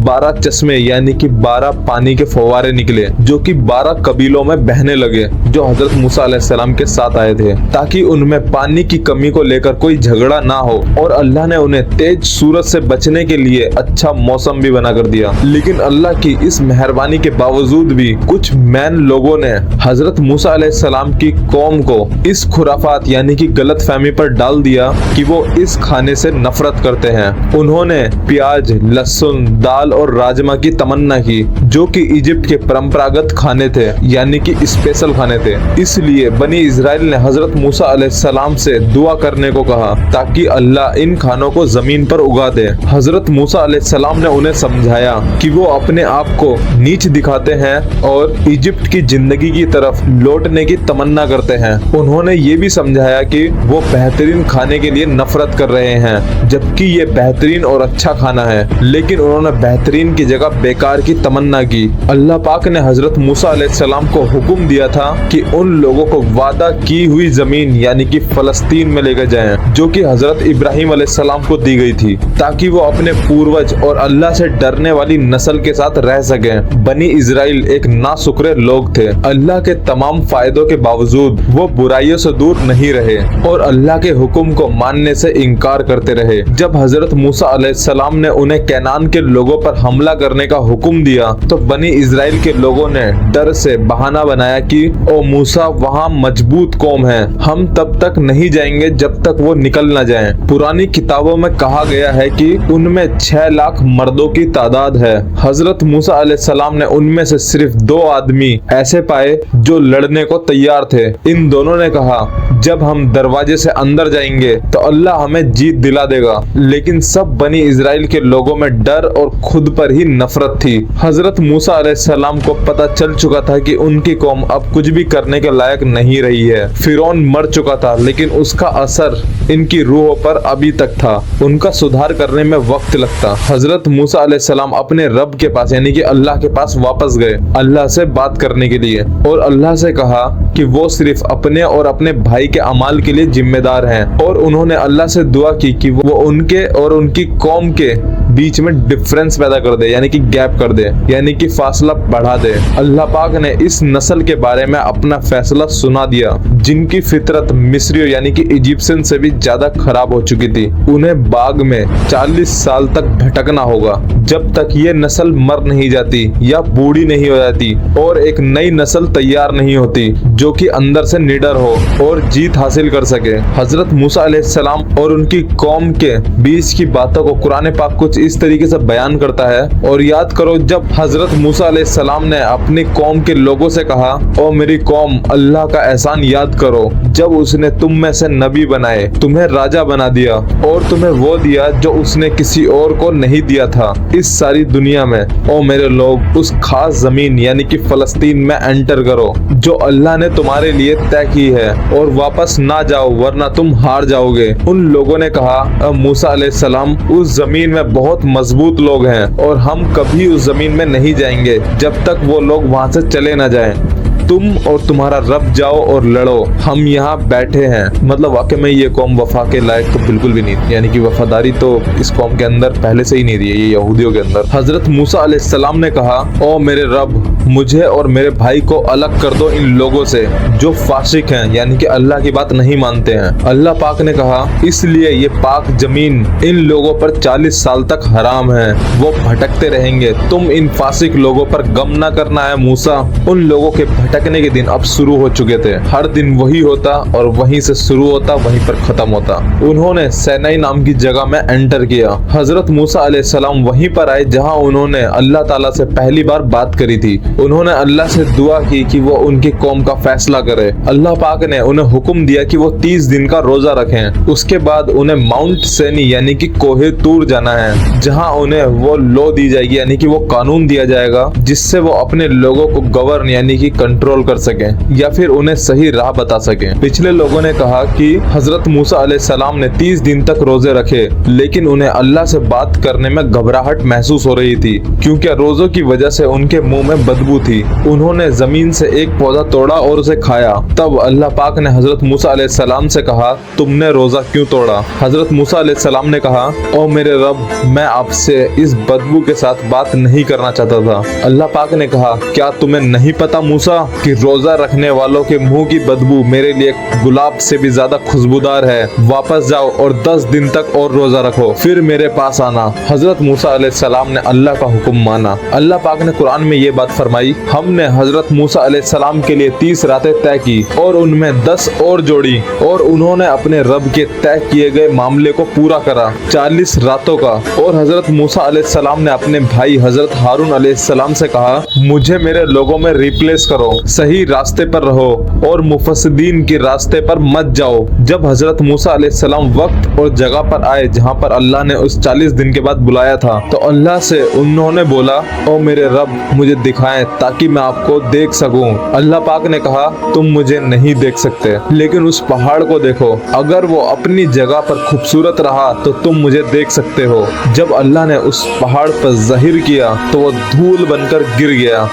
12 चश्मे यानी कि 12 पानी के फव्वारे निकले जो कि 12 कबीलों में बहने लगे जो हजरत मूसा अलैहिस्सलाम के साथ आए थे, ताकि उनमें पानी की कमी को लेकर कोई झगड़ा ना हो। और अल्लाह ने उन्हें तेज सूरज से बचने के लिए अच्छा मौसम भी बना कर दिया। लेकिन अल्लाह की इस मेहरबानी के बावजूद भी कुछ मैन लोगों ने हजरत मूसा अलैहिस्सलाम की कौम को इस खुराफात यानी कि गलत फहमी पर डाल दिया कि वो इस खाने से नफरत करते हैं। उन्होंने प्याज, लहसुन, दाल और राजमा की तमन्ना की जो कि इजिप्ट के परंपरागत खाने थे, यानी कि स्पेशल खाने थे। इसलिए बनी इजराइल ने हजरत मूसा अलैहिस्सलाम से दुआ करने को कहा ताकि अल्लाह इन खानों को जमीन पर उगा दे। हजरत मूसा अलैहिस्सलाम ने उन्हें समझाया कि वो अपने आप को नीच दिखाते हैं और इजिप्ट की जिंदगी की तरफ लौटने की तमन्ना करते हैं। उन्होंने ये भी समझाया कि वो बेहतरीन खाने के लिए नफरत कर रहे हैं, जबकि ये बेहतरीन और अच्छा खाना है। लेकिन उन्होंने बेहतरीन की जगह बेकार की तमन्ना की। अल्लाह पाक ने हजरत मूसा अलैहिस्सलाम को हुक्म दिया था कि उन लोगों को वादा की हुई जमीन यानी कि फलस्तीन में लेकर जाएं, जो कि हजरत इब्राहिम अलैहिस्सलाम को दी गई थी, ताकि वो अपने पूर्वज और अल्लाह से डरने वाली नस्ल के साथ रह सकें। बनी इजराइल एक नाशुक्रे लोग थे। अल्लाह के तमाम फायदों के बावजूद वो बुराइयों से दूर नहीं रहे और अल्लाह के हुक्म को मानने से इनकार करते रहे। जब हजरत मूसा अलैहिस्सलाम ने उन्हें कैनान के लोगों पर हमला करने का हुक्म दिया तो बनी इजराइल के लोगों ने डर से बहाना बनाया कि ओ मूसा, वहाँ मजबूत कौम है, हम तब तक नहीं जाएंगे जब तक वो निकल न जाएं। पुरानी किताबों में कहा गया है कि उनमें 6 लाख मर्दों की तादाद है। हजरत मूसा अलैहिस्सलाम ने उनमें से सिर्फ 2 आदमी ऐसे पाए जो लड़ने को तैयार थे। इन दोनों ने कहा, जब हम दरवाजे से अंदर जाएंगे तो अल्लाह हमें जीत दिला देगा। लेकिन सब बनी इजराइल के लोगों में डर और खुद पर ही नफरत थी। हजरत मूसा अलैहिस्सलाम को पता चल चुका था कि उनकी कौम अब कुछ भी करने के लायक नहीं रही है। फिरौन मर चुका था, लेकिन उसका असर इनकी रूहों पर अभी तक था। उनका सुधार करने में वक्त लगता। हजरत मूसा अलैहिस्सलाम अपने रब के पास यानी कि अल्लाह के पास वापस गए अल्लाह से बात करने के लिए और अल्लाह से कहा कि वो सिर्फ अपने और अपने भाई के अमाल के लिए जिम्मेदार हैं। और उन्होंने अल्लाह से दुआ की कि वो उनके और उनकी कौम के बीच में डिफरेंस पैदा कर दे, यानी कि गैप कर दे, यानी कि फासला बढ़ा दे। अल्लाह पाक ने इस नस्ल के बारे में अपना फैसला सुना दिया, जिनकी फितरत मिस्रियों यानी कि इजिप्शियन से भी ज्यादा खराब हो चुकी थी। उन्हें बाग में 40 साल तक भटकना होगा जब तक ये नस्ल मर नहीं जाती या बूढ़ी नहीं हो जाती और एक नई नस्ल तैयार नहीं होती जो कि अंदर से निडर हो और जीत हासिल कर सके। हजरत मूसा अलैहिस्सलाम और उनकी कौम के बीच की बातों को कुरान पाक कुछ इस तरीके से बयान करता है। और याद करो, जब हजरत मूसा अलैहिस्सलाम ने अपनी कौम के लोगों से कहा, ओ मेरी कौम, अल्लाह का एहसान याद करो जब उसने तुम में से नबी बनाए, तुम्हें राजा बना दिया और तुम्हें वो दिया जो उसने किसी और को नहीं दिया था इस सारी दुनिया में। ओ मेरे लोग, उस खास जमीन यानी कि फलस्तीन में एंटर करो जो अल्लाह ने तुम्हारे लिए तय की है और वापस ना जाओ वरना तुम हार जाओगे। उन लोगों ने कहा, मूसा अलैहिस्सलाम, उस जमीन में बहुत मजबूत लोग हैं और हम कभी उस जमीन में नहीं जाएंगे जब तक वो लोग वहां से चले ना जाएं। तुम और तुम्हारा रब जाओ और लड़ो, हम यहाँ बैठे हैं। मतलब वाकई में ये कौम वफा के लायक तो बिल्कुल भी नहीं, यानी कि वफादारी तो इस कौम के अंदर पहले से ही नहीं रही है, ये यहूदियों के अंदर। हजरत मूसा अलैहिस्सलाम ने कहा, ओ मेरे रब, मुझे और मेरे भाई को अलग कर दो इन लोगों से जो फासिक हैं, यानी कि अल्लाह की बात नहीं मानते हैं। अल्लाह पाक ने कहा, इसलिए ये पाक जमीन इन लोगों पर 40 साल तक हराम है, वो भटकते रहेंगे। तुम इन फासिक लोगों पर गम ना करना है मूसा। उन लोगों के भटकने के दिन अब शुरू हो चुके थे। हर दिन वही होता और वहीं से शुरू होता, वहीं पर खत्म होता। उन्होंने सैनाई नाम की जगह में एंटर किया। हजरत मूसा अलैहिस्सलाम वहीं पर आए जहां उन्होंने अल्लाह ताला से पहली बार बात करी थी। उन्होंने अल्लाह से दुआ की कि वो उनकी कौम का फैसला करे। अल्लाह पाक ने उन्हें हुक्म दिया कि वो 30 दिन का रोजा रखें। उसके बाद उन्हें माउंट सैनी यानी कि कोहे तूर जाना है, जहां उन्हें वो लॉ दी जाएगी यानी कि वो कानून दिया जाएगा जिससे वो अपने लोगों को गवर्न यानी कि कंट्रोल कर सके या फिर उन्हें सही राह बता सके। पिछले लोगों ने कहा कि हजरत मूसा अलैहिस्सलाम ने 30 दिन तक रोजे रखे, लेकिन उन्हें अल्लाह से बात करने में घबराहट महसूस हो रही थी क्योंकि रोजों की वजह से उनके मुंह में बदबू थी। उन्होंने जमीन से एक पौधा तोड़ा और उसे खाया। तब अल्लाह पाक ने हजरत मूसा अलैहिस्सलाम से कहा, तुमने रोजा क्यों तोड़ा? हजरत मूसा अलैहिस्सलाम ने कहा, ओ मेरे रब, मैं आपसे इस बदबू के साथ बात नहीं करना चाहता था। अल्लाह पाक ने कहा, क्या तुम्हें नहीं पता मूसा कि रोजा रखने वालों के मुंह की बदबू मेरे लिए गुलाब से भी ज्यादा खुशबूदार है। वापस जाओ और 10 दिन तक और रोजा रखो, फिर मेरे पास आना। हजरत मूसा अलैहिस्सलाम ने अल्लाह का हुक्म माना। अल्लाह पाक ने कुरान में ये बात फरमाई, हमने हजरत मूसा अलैहिस्सलाम के लिए 30 रातें तय की और उनमें 10 और जोड़ी, और उन्होंने अपने रब के तय किए गए मामले को पूरा करा 40 रातों का। और हजरत मूसा अलैहिस्सलाम ने अपने भाई हजरत हारून अलैहिस्सलाम से कहा, मुझे मेरे लोगों में रिप्लेस करो, सही रास्ते पर रहो और मुफस्सिदीन के रास्ते पर मत जाओ। जब हजरत मूसा अलैहिस्सलाम वक्त और जगह पर आए जहां पर अल्लाह ने उस 40 दिन के बाद बुलाया था, तो अल्लाह से उन्होंने बोला, ओ मेरे रब मुझे दिखाएं ताकि मैं आपको देख सकूं। अल्लाह पाक ने कहा, तुम मुझे नहीं देख सकते, लेकिन उस पहाड़ को देखो, अगर वो अपनी जगह पर खूबसूरत रहा तो तुम मुझे देख सकते हो। जब अल्लाह ने उस पहाड़ पर ज़ाहिर किया तो वो धूल बनकर गिर गया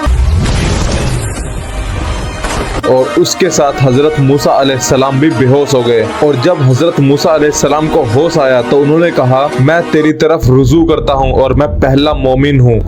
और उसके साथ हजरत मूसा अलैहिस्सलाम भी बेहोश हो गए। और जब हजरत मूसा अलैहिस्सलाम को होश आया तो उन्होंने कहा, मैं तेरी तरफ रुजू करता हूँ और मैं पहला मोमिन हूँ।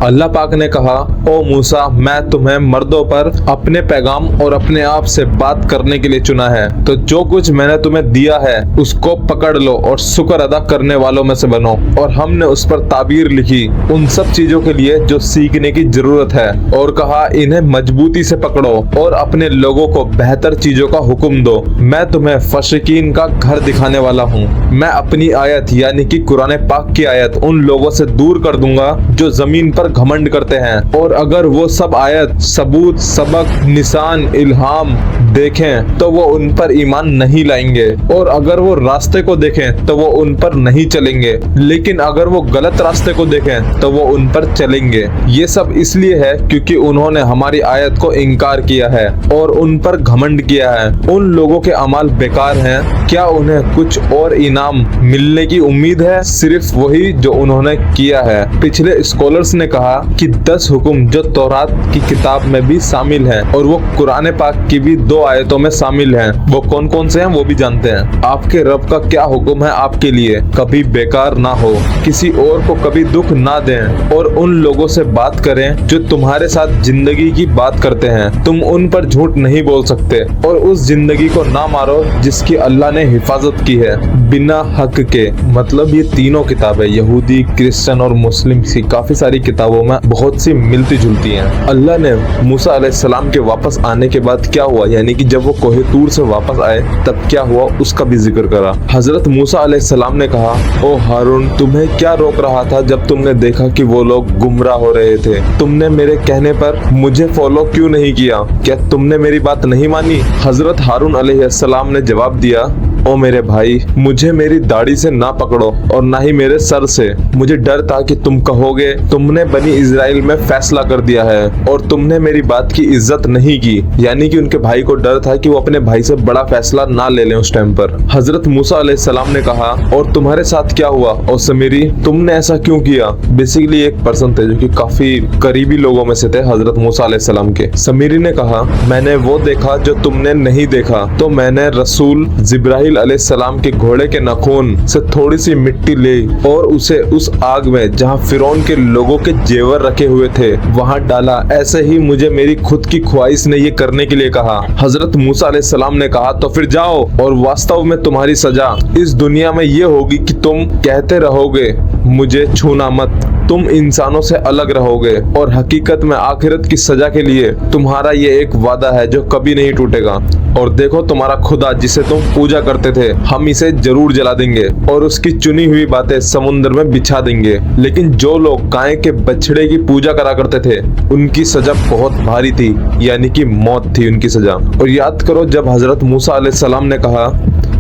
अल्लाह पाक ने कहा, ओ मूसा, मैं तुम्हें मर्दों पर अपने पैगाम और अपने आप से बात करने के लिए चुना है, तो जो कुछ मैंने तुम्हें दिया है उसको पकड़ लो और शुक्र अदा करने वालों में से बनो। और हमने उस पर ताबीर लिखी उन सब चीजों के लिए जो सीखने की जरूरत है, और कहा इन्हें मजबूती से पकड़ो और अपने लोगों को बेहतर चीजों का हुक्म दो। मैं तुम्हें फशकीन का घर दिखाने वाला हूँ। मैं अपनी आयत यानी कि कुरान पाक की आयत उन लोगों से दूर कर दूंगा जो जमीन पर घमंड करते हैं, और अगर वो सब आयत, सबूत, सबक, निशान, इल्हाम देखें तो वो उन पर ईमान नहीं लाएंगे, और अगर वो रास्ते को देखें तो वो उन पर नहीं चलेंगे, लेकिन अगर वो गलत रास्ते को देखें तो वो उन पर चलेंगे। ये सब इसलिए है क्योंकि उन्होंने हमारी आयत को इनकार किया है और उन पर घमंड किया है। उन लोगों के अमाल बेकार हैं, क्या उन्हें कुछ और इनाम मिलने की उम्मीद है? सिर्फ वही जो उन्होंने किया है। पिछले स्कॉलर्स ने कहा कि 10 हुक्म जो तौरात की किताब में भी शामिल हैं और वो कुरान पाक की भी 2 आयतों में शामिल हैं, वो कौन कौन से हैं वो भी जानते हैं। आपके रब का क्या हुक्म है आपके लिए? कभी बेकार ना हो, किसी और को कभी दुख ना दें, और उन लोगों से बात करें जो तुम्हारे साथ जिंदगी की बात करते हैं। तुम उन पर झूठ नहीं बोल सकते, और उस जिंदगी को ना मारो जिसकी अल्लाह ने हिफाजत की है बिना हक के। मतलब ये तीनों किताबें यहूदी, क्रिश्चियन और मुस्लिम की काफी सारी किताबों में बहुत सी मिलती जुलती हैं। अल्लाह ने मूसा अलैहिस्सलाम के वापस आने के बाद क्या हुआ, यानी कि जब वो कोहे तूर से वापस आए तब क्या हुआ उसका भी जिक्र करा। हजरत मूसा अलैहिस्सलाम ने कहा, ओ हारून, तुम्हें क्या रोक रहा था जब तुमने देखा कि वो लोग गुमराह हो रहे थे? तुमने मेरे कहने पर मुझे फॉलो क्यों नहीं किया? क्या तुमने मेरी बात नहीं मानी? हजरत हारून अलैहिस्सलाम ने जवाब दिया, ओ मेरे भाई, मुझे मेरी दाढ़ी से ना पकड़ो और ना ही मेरे सर से। मुझे डर था कि तुम कहोगे तुमने बनी इजराइल में फैसला कर दिया है और तुमने मेरी बात की इज्जत नहीं की। यानी कि उनके भाई को डर था कि वो अपने भाई से बड़ा फैसला ना ले लें उस टाइम पर। हजरत मूसा अलैहिस्सलाम ने कहा, और तुम्हारे साथ क्या हुआ? और समीरी, तुमने ऐसा क्यों किया? बेसिकली एक पर्सन थे जो कि काफी करीबी लोगों में से थे हजरत मूसा अलैहिस्सलाम के। समीरी ने कहा, मैंने वो देखा जो तुमने नहीं देखा, तो मैंने रसूल जिब्राइल अलैहिस्सलाम के घोड़े के नाखून से थोड़ी सी मिट्टी ली और उसे उस आग में जहां फिरौन के लोगों के जेवर रखे हुए थे वहां डाला। ऐसे ही मुझे मेरी खुद की ख्वाहिश ने ये करने के लिए कहा। हजरत मूसा अलैहिस्सलाम ने कहा, तो फिर जाओ, और वास्तव में तुम्हारी सजा इस दुनिया में ये होगी कि तुम कहते रहोगे मुझे छूना मत, तुम इंसानों से अलग रहोगे, और हकीकत में आखिरत की सजा के लिए तुम्हारा ये एक वादा है जो कभी नहीं टूटेगा। और देखो तुम्हारा खुदा जिसे तुम पूजा करते थे, हम इसे जरूर जला देंगे और उसकी चुनी हुई बातें समुद्र में बिछा देंगे। लेकिन जो लोग गाय के बछड़े की पूजा करा करते थे उनकी सजा बहुत भारी थी, यानी कि मौत थी उनकी सजा। और याद करो जब हजरत मूसा अलैहिस्सलाम ने कहा,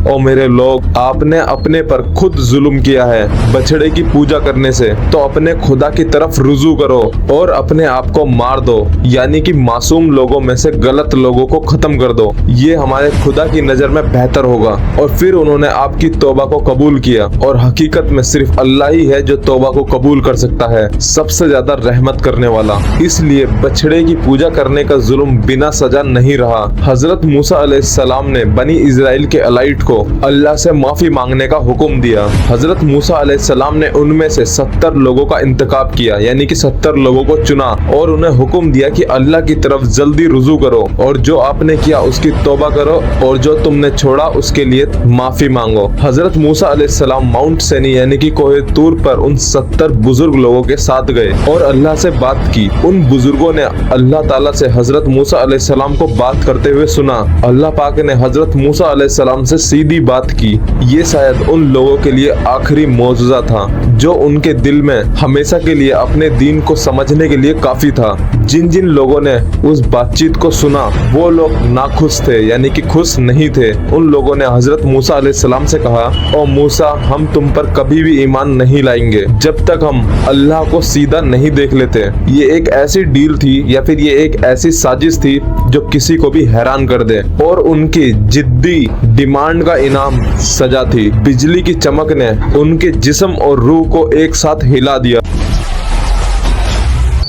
ओ मेरे लोग, आपने अपने पर खुद जुल्म किया है बछड़े की पूजा करने से, तो अपने खुदा की तरफ रुजू करो और अपने आप को मार दो, यानी कि मासूम लोगों में से गलत लोगों को खत्म कर दो। ये हमारे खुदा की नजर में बेहतर होगा। और फिर उन्होंने आपकी तौबा को कबूल किया, और हकीकत में सिर्फ अल्लाह ही है जो तौबा को कबूल कर सकता है, सबसे ज्यादा रहमत करने वाला। इसलिए बछड़े की पूजा करने का जुल्म बिना सजा नहीं रहा। हजरत मूसा अलैहिस्सलाम ने बनी इजराइल के अलाइट को को अल्लाह से माफी मांगने का हुक्म दिया। हजरत मूसा अलैहिस्सलाम ने उनमें से 70 लोगों का इंतखाब किया, यानी कि 70 लोगों को चुना और उन्हें हुक्म दिया कि अल्लाह की तरफ जल्दी रुजू करो और जो आपने किया उसकी तौबा करो और जो तुमने छोड़ा उसके लिए माफी मांगो। हजरत मूसा अलैहिस्सलाम माउंट सैनी यानी कि कोहे तूर पर उन 70 बुजुर्ग लोगों के साथ गए और अल्लाह से बात की। उन बुजुर्गों ने अल्लाह ताला से हजरत मूसा अलैहिस्सलाम को बात करते हुए सुना। अल्लाह पाक ने हजरत मूसा अलैहिस्सलाम से सीधी बात की। ये शायद उन लोगों के लिए आखिरी मौजूजा था जो उनके दिल में हमेशा के लिए अपने दीन को समझने के लिए काफी था। जिन जिन लोगों ने उस बातचीत को सुना वो लोग नाखुश थे, यानी कि खुश नहीं थे। उन लोगों ने हजरत मूसा अलैहिस्सलाम से कहा, ओ मूसा, हम तुम पर कभी भी ईमान नहीं लाएंगे जब तक हम अल्लाह को सीधा नहीं देख लेते। ये एक ऐसी डील थी या फिर ये एक ऐसी साजिश थी जो किसी को भी हैरान कर दे और उनकी जिद्दी डिमांड का इनाम सजा थी। बिजली की चमक ने उनके जिस्म और रूह को एक साथ हिला दिया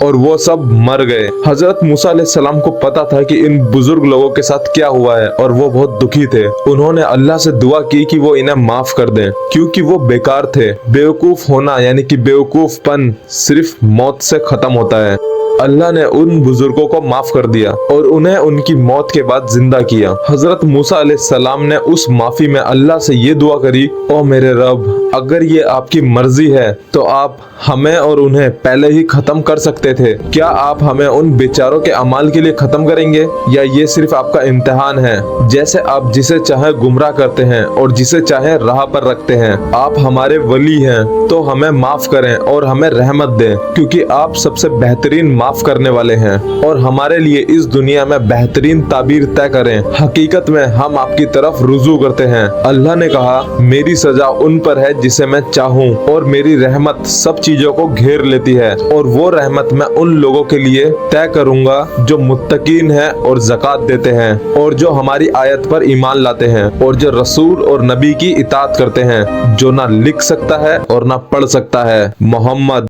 और वो सब मर गए। हजरत मूसा अलैहिस्सलाम को पता था कि इन बुजुर्ग लोगों के साथ क्या हुआ है और वो बहुत दुखी थे। उन्होंने अल्लाह से दुआ की कि वो इन्हें माफ कर दें क्योंकि वो बेकार थे। बेवकूफ होना यानी कि बेवकूफपन सिर्फ मौत से खत्म होता है। अल्लाह ने उन बुजुर्गों को माफ कर दिया और उन्हें उनकी मौत के बाद जिंदा किया। हजरत मूसा अलैहिस्सलाम ने उस माफी में अल्लाह से ये दुआ करी, ओ मेरे रब, अगर ये आपकी मर्जी है तो आप हमें और उन्हें पहले ही खत्म कर सकते थे। क्या आप हमें उन बेचारों के अमाल के लिए खत्म करेंगे या ये सिर्फ आपका इम्तिहान है? जैसे आप जिसे चाहे गुमराह करते हैं और जिसे चाहे राह पर रखते हैं। आप हमारे वली हैं तो हमें माफ करें और हमें रहमत दें क्योंकि आप सबसे बेहतरीन माफ करने वाले हैं और हमारे लिए इस दुनिया में बेहतरीन ताबीर तय करें। हकीकत में हम आपकी तरफ रुजू करते हैं। अल्लाह ने कहा, मेरी सजा उन पर है जिसे मैं चाहूँ और मेरी रहमत सब चीजों को घेर लेती है और वो रहमत मैं उन लोगों के लिए तय करूंगा जो मुत्तकीन हैं और ज़कात देते हैं और जो हमारी आयत पर ईमान लाते हैं और जो रसूल और नबी की इताअत करते हैं, जो ना लिख सकता है और ना पढ़ सकता है, मोहम्मद,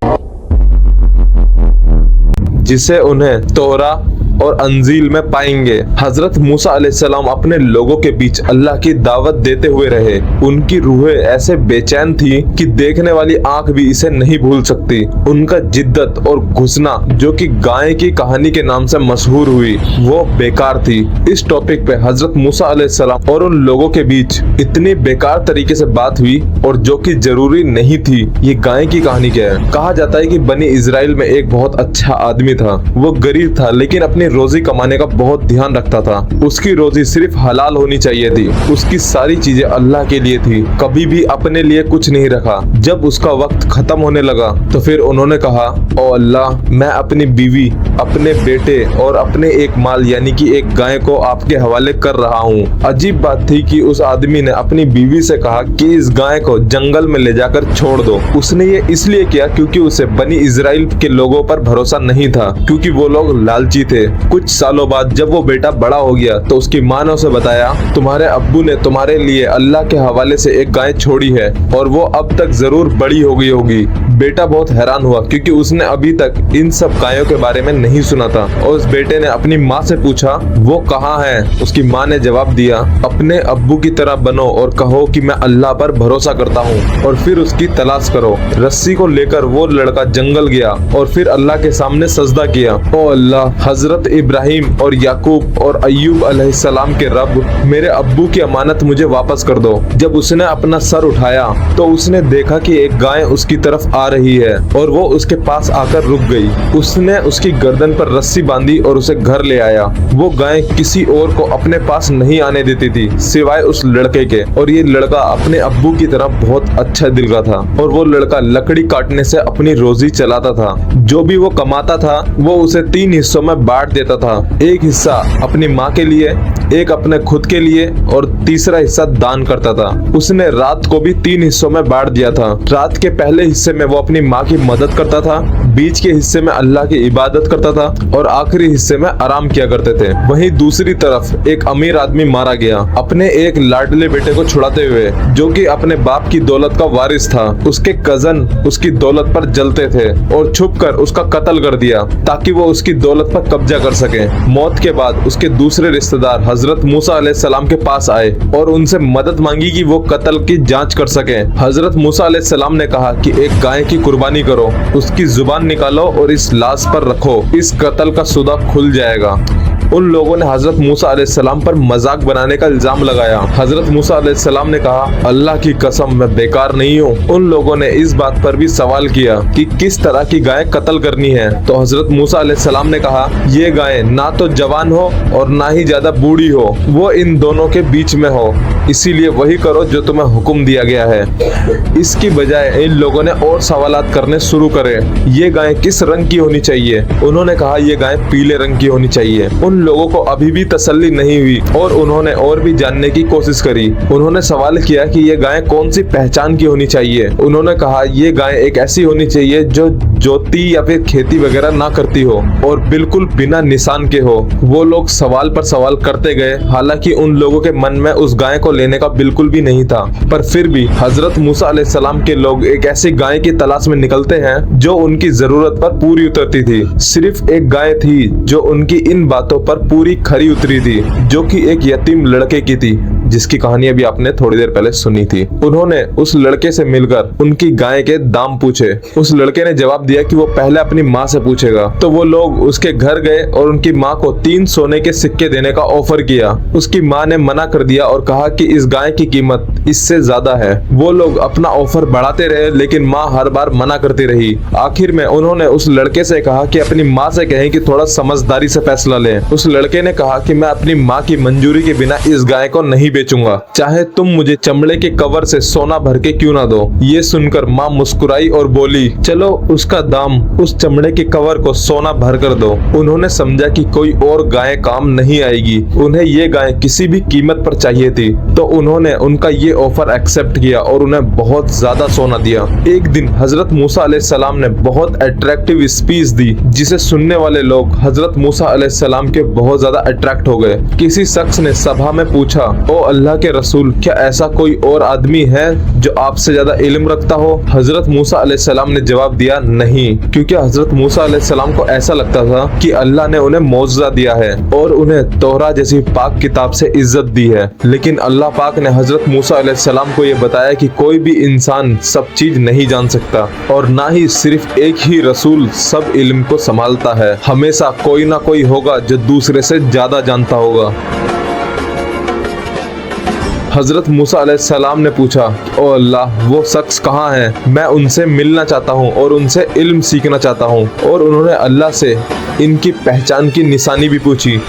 जिसे उन्हें तोरा और अंजील में पाएंगे। हजरत मूसा अलैहिस्सलाम अपने लोगों के बीच अल्लाह की दावत देते हुए रहे। उनकी रूहें ऐसे बेचैन थी कि देखने वाली आंख भी इसे नहीं भूल सकती। उनका जिद्दत और घुसना, जो कि गाय की कहानी के नाम से मशहूर हुई, वो बेकार थी। इस टॉपिक पे हजरत मूसा अलैहिस्सलाम और उन लोगों के बीच इतनी बेकार तरीके से बात हुई और जो कि जरूरी नहीं थी। ये गाय की कहानी क्या है? कहा जाता है कि बनी इजराइल में एक बहुत अच्छा आदमी था। वो गरीब था लेकिन अपनी रोजी कमाने का बहुत ध्यान रखता था। उसकी रोजी सिर्फ हलाल होनी चाहिए थी। उसकी सारी चीजें अल्लाह के लिए थी, कभी भी अपने लिए कुछ नहीं रखा। जब उसका वक्त खत्म होने लगा तो फिर उन्होंने कहा, ओ अल्लाह, मैं अपनी बीवी, अपने बेटे और अपने एक माल यानी कि एक गाय को आपके हवाले कर रहा हूँ। अजीब बात थी कि उस आदमी ने अपनी बीवी से कहा कि इस गाय को जंगल में ले जाकर छोड़ दो। उसने ये इसलिए किया क्योंकि उसे बनी इजराइल के लोगों पर भरोसा नहीं था, क्योंकि वो लोग लालची थे। कुछ सालों बाद जब वो बेटा बड़ा हो गया तो उसकी माँ ने उसे बताया, तुम्हारे अब्बू ने तुम्हारे लिए अल्लाह के हवाले से एक गाय छोड़ी है और वो अब तक जरूर बड़ी हो गई होगी। बेटा बहुत हैरान हुआ क्योंकि उसने अभी तक इन सब गायों के बारे में नहीं सुना था और उस बेटे ने अपनी माँ से पूछा, वो कहाँ है? उसकी माँ ने जवाब दिया, अपने अब्बू की तरह बनो और कहो कि मैं अल्लाह पर भरोसा करता हूँ और फिर उसकी तलाश करो। रस्सी को लेकर वो लड़का जंगल गया और फिर अल्लाह के सामने सजदा किया। ओ अल्लाह, हजरत इब्राहिम और याकूब और अय्यूब अलैहिस्सलाम के रब, मेरे अब्बू की अमानत मुझे वापस कर दो। जब उसने अपना सर उठाया तो उसने देखा कि एक गाय उसकी तरफ आ रही है और वो उसके पास आकर रुक गई। उसने उसकी गर्दन पर रस्सी बांधी और उसे घर ले आया। वो गाय किसी और को अपने पास नहीं आने देती थी सिवाय उस लड़के के, और ये लड़का अपने अब्बू की तरह बहुत अच्छा दिल का था और वो लड़का लकड़ी काटने से अपनी रोजी चलाता था। जो भी वो कमाता था वो उसे 3 हिस्सों में बांट देता था। एक हिस्सा अपनी माँ के लिए, एक अपने खुद के लिए और तीसरा हिस्सा दान करता था। उसने रात को भी 3 हिस्सों में बांट दिया था। रात के पहले हिस्से में वो अपनी माँ की मदद करता था, बीच के हिस्से में अल्लाह की इबादत करता था और आखिरी हिस्से में आराम किया करते थे। वहीं दूसरी तरफ एक अमीर आदमी मारा गया अपने एक लाडले बेटे को छुड़ाते हुए, जो कि अपने बाप की दौलत का वारिस था। उसके कजन उसकी दौलत पर जलते थे और छुपकर उसका कत्ल कर दिया ताकि वो उसकी दौलत पर कब्जा कर सके। मौत के बाद उसके दूसरे रिश्तेदार हजरत मूसा अलैहिस्सलाम के पास आए और उनसे मदद मांगी कि वो कत्ल की जांच कर सके। हजरत मूसा अलैहिस्सलाम ने कहा कि एक गाय की कुर्बानी करो, उसकी जुबान निकालो और इस लाश पर रखो, इस कत्ल का सुदा खुल जाएगा। उन लोगों ने हजरत मूसा अलैहिस्सलाम पर मजाक बनाने का इल्जाम लगाया। हजरत मूसा अलैहिस्सलाम ने कहा, अल्लाह की कसम मैं बेकार नहीं हूँ। उन लोगों ने इस बात पर भी सवाल किया कि किस तरह की गाय कत्ल करनी है, तो हजरत मूसा अलैहिस्सलाम ने कहा, ये गाय ना तो जवान हो और ना ही ज्यादा बूढ़ी हो, वो इन दोनों के बीच में हो, इसीलिए वही करो जो तुम्हें हुक्म दिया गया है। इसकी बजाय इन लोगों ने और सवालात करने शुरू करे। ये गाय किस रंग की होनी चाहिए? उन्होंने कहा ये गाय पीले रंग की होनी चाहिए। उन लोगों को अभी भी तसल्ली नहीं हुई और उन्होंने और भी जानने की कोशिश करी। उन्होंने सवाल किया कि ये गाय कौन सी पहचान की होनी चाहिए। उन्होंने कहा ये गाय एक ऐसी होनी चाहिए जो जोती या फिर खेती वगैरह ना करती हो और बिल्कुल बिना निशान के हो। वो लोग सवाल पर सवाल करते गए, हालांकि उन लोगों के मन में उस गाय को लेने का बिल्कुल भी नहीं था, पर फिर भी हजरत मूसा अलैहिस्सलाम के लोग एक ऐसी गाय की तलाश में निकलते हैं जो उनकी जरूरत पर पूरी उतरती थी। सिर्फ एक गाय थी जो उनकी इन बातों पर पूरी खरी उतरी थी, जो कि एक यतीम लड़के की थी, जिसकी कहानी अभी आपने थोड़ी देर पहले सुनी थी। उन्होंने उस लड़के से मिलकर उनकी गाय के दाम पूछे। उस लड़के ने जवाब दिया कि वो पहले अपनी माँ से पूछेगा। तो वो लोग उसके घर गए और उनकी माँ को 3 सोने के सिक्के देने का ऑफर किया। उसकी माँ ने मना कर दिया और कहा कि इस गाय की कीमत इससे ज्यादा है। वो लोग अपना ऑफर बढ़ाते रहे, लेकिन माँ हर बार मना करती रही। आखिर में उन्होंने उस लड़के से कहा कि अपनी माँ से कहें कि थोड़ा समझदारी से फैसला लें। उस लड़के ने कहा कि मैं अपनी माँ की मंजूरी के बिना इस गाय को नहीं बेचूंगा, चाहे तुम मुझे चमड़े के कवर से सोना भर के क्यों ना दो। ये सुनकर माँ मुस्कुराई और बोली, चलो उसका दाम उस चमड़े के कवर को सोना भर कर दो। उन्होंने समझा कि कोई और गाय काम नहीं आएगी, उन्हें ये गाय किसी भी कीमत पर चाहिए थी, तो उन्होंने उनका ये ऑफर एक्सेप्ट किया और उन्हें बहुत ज्यादा सोना दिया। एक दिन हजरत मूसा अलैहिस्सलाम ने बहुत अट्रैक्टिव स्पीच दी, जिसे सुनने वाले लोग हजरत मूसा अलैहिस्सलाम के बहुत ज्यादा अट्रैक्ट हो गए। किसी शख्स ने सभा में पूछा, ओ अल्लाह के रसूल, क्या ऐसा कोई और आदमी है जो आपसे ज्यादा इल्म रखता हो? हजरत मूसा अलैहिस्सलाम ने जवाब दिया, नहीं, क्योंकि हजरत मूसा अलैहिस्सलाम को ऐसा लगता था कि अल्लाह ने उन्हें मौजज़ा दिया है और उन्हें तौरा जैसी पाक किताब से इज्जत दी है। लेकिन अल्लाह पाक ने हजरत मूसा अलैहिस्सलाम को यह बताया कि कोई भी इंसान सब चीज नहीं जान सकता और ना ही सिर्फ एक ही रसूल सब इल्म को संभालता है। हमेशा कोई ना कोई होगा जो दूसरे से ज्यादा जानता होगा। हजरत मूसा अलैहिस्सलाम ने पूछा, ओ अल्लाह, वो शख्स कहाँ है? मैं उनसे मिलना चाहता हूँ और उनसे इल्म सीखना चाहता हूँ। और उन्होंने अल्लाह से इनकी पहचान की निशानी भी पूछी।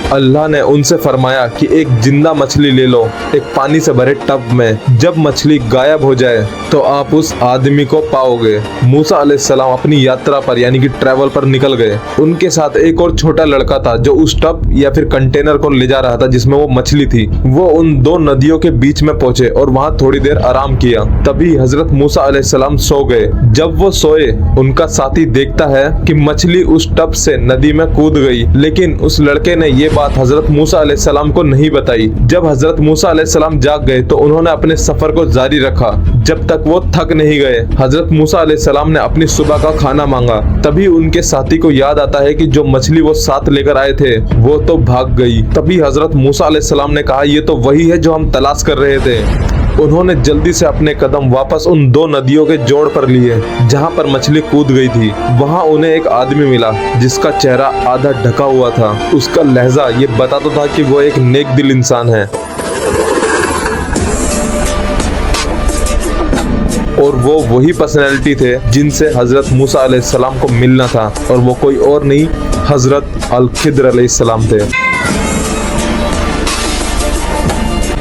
अल्लाह ने उनसे फरमाया कि एक जिंदा मछली ले लो एक पानी से भरे टब में। जब मछली गायब हो जाए तो आप उस आदमी को पाओगे। मूसा अलैहिस्सलाम अपनी यात्रा पर यानी कि ट्रैवल पर निकल गए। उनके साथ एक और छोटा लड़का था जो उस टब या फिर कंटेनर को ले जा रहा था जिसमें वो मछली थी। वो उन 2 नदियों के बीच में पहुंचे और वहां थोड़ी देर आराम किया। तभी हजरत मूसा अलैहिस्सलाम सो गए। जब वो सोए, उनका साथी देखता है कि मछली उस टब से नदी में कूद गई, लेकिन उस लड़के ने ये बात हजरत मूसा अलैहिस्सलाम को नहीं बताई। जब हजरत मूसा अलैहिस्सलाम जाग गए तो उन्होंने अपने सफर को जारी रखा जब तक वो थक नहीं गए। हजरत मूसा अलैहिस्सलाम ने अपनी सुबह का खाना मांगा। तभी उनके साथी को याद आता है कि जो मछली वो साथ लेकर आए थे वो तो भाग गई। तभी हजरत मूसा अलैहिस्सलाम ने कहा, ये तो वही है जो हम तलाश कर रहे थे। उन्होंने जल्दी से अपने कदम वापस उन 2 नदियों के जोड़ पर लिए जहां पर मछली कूद गई थी। वहां उन्हें एक आदमी मिला जिसका चेहरा आधा ढका हुआ था। उसका लहजा ये बताता था कि वो एक नेक दिल इंसान है और वो वही पर्सनैलिटी थे जिनसे हजरत मूसा अलैहिस्सलाम को मिलना था, और वो कोई और नहीं हजरत अल खिद्र अलैहिस्सलाम थे।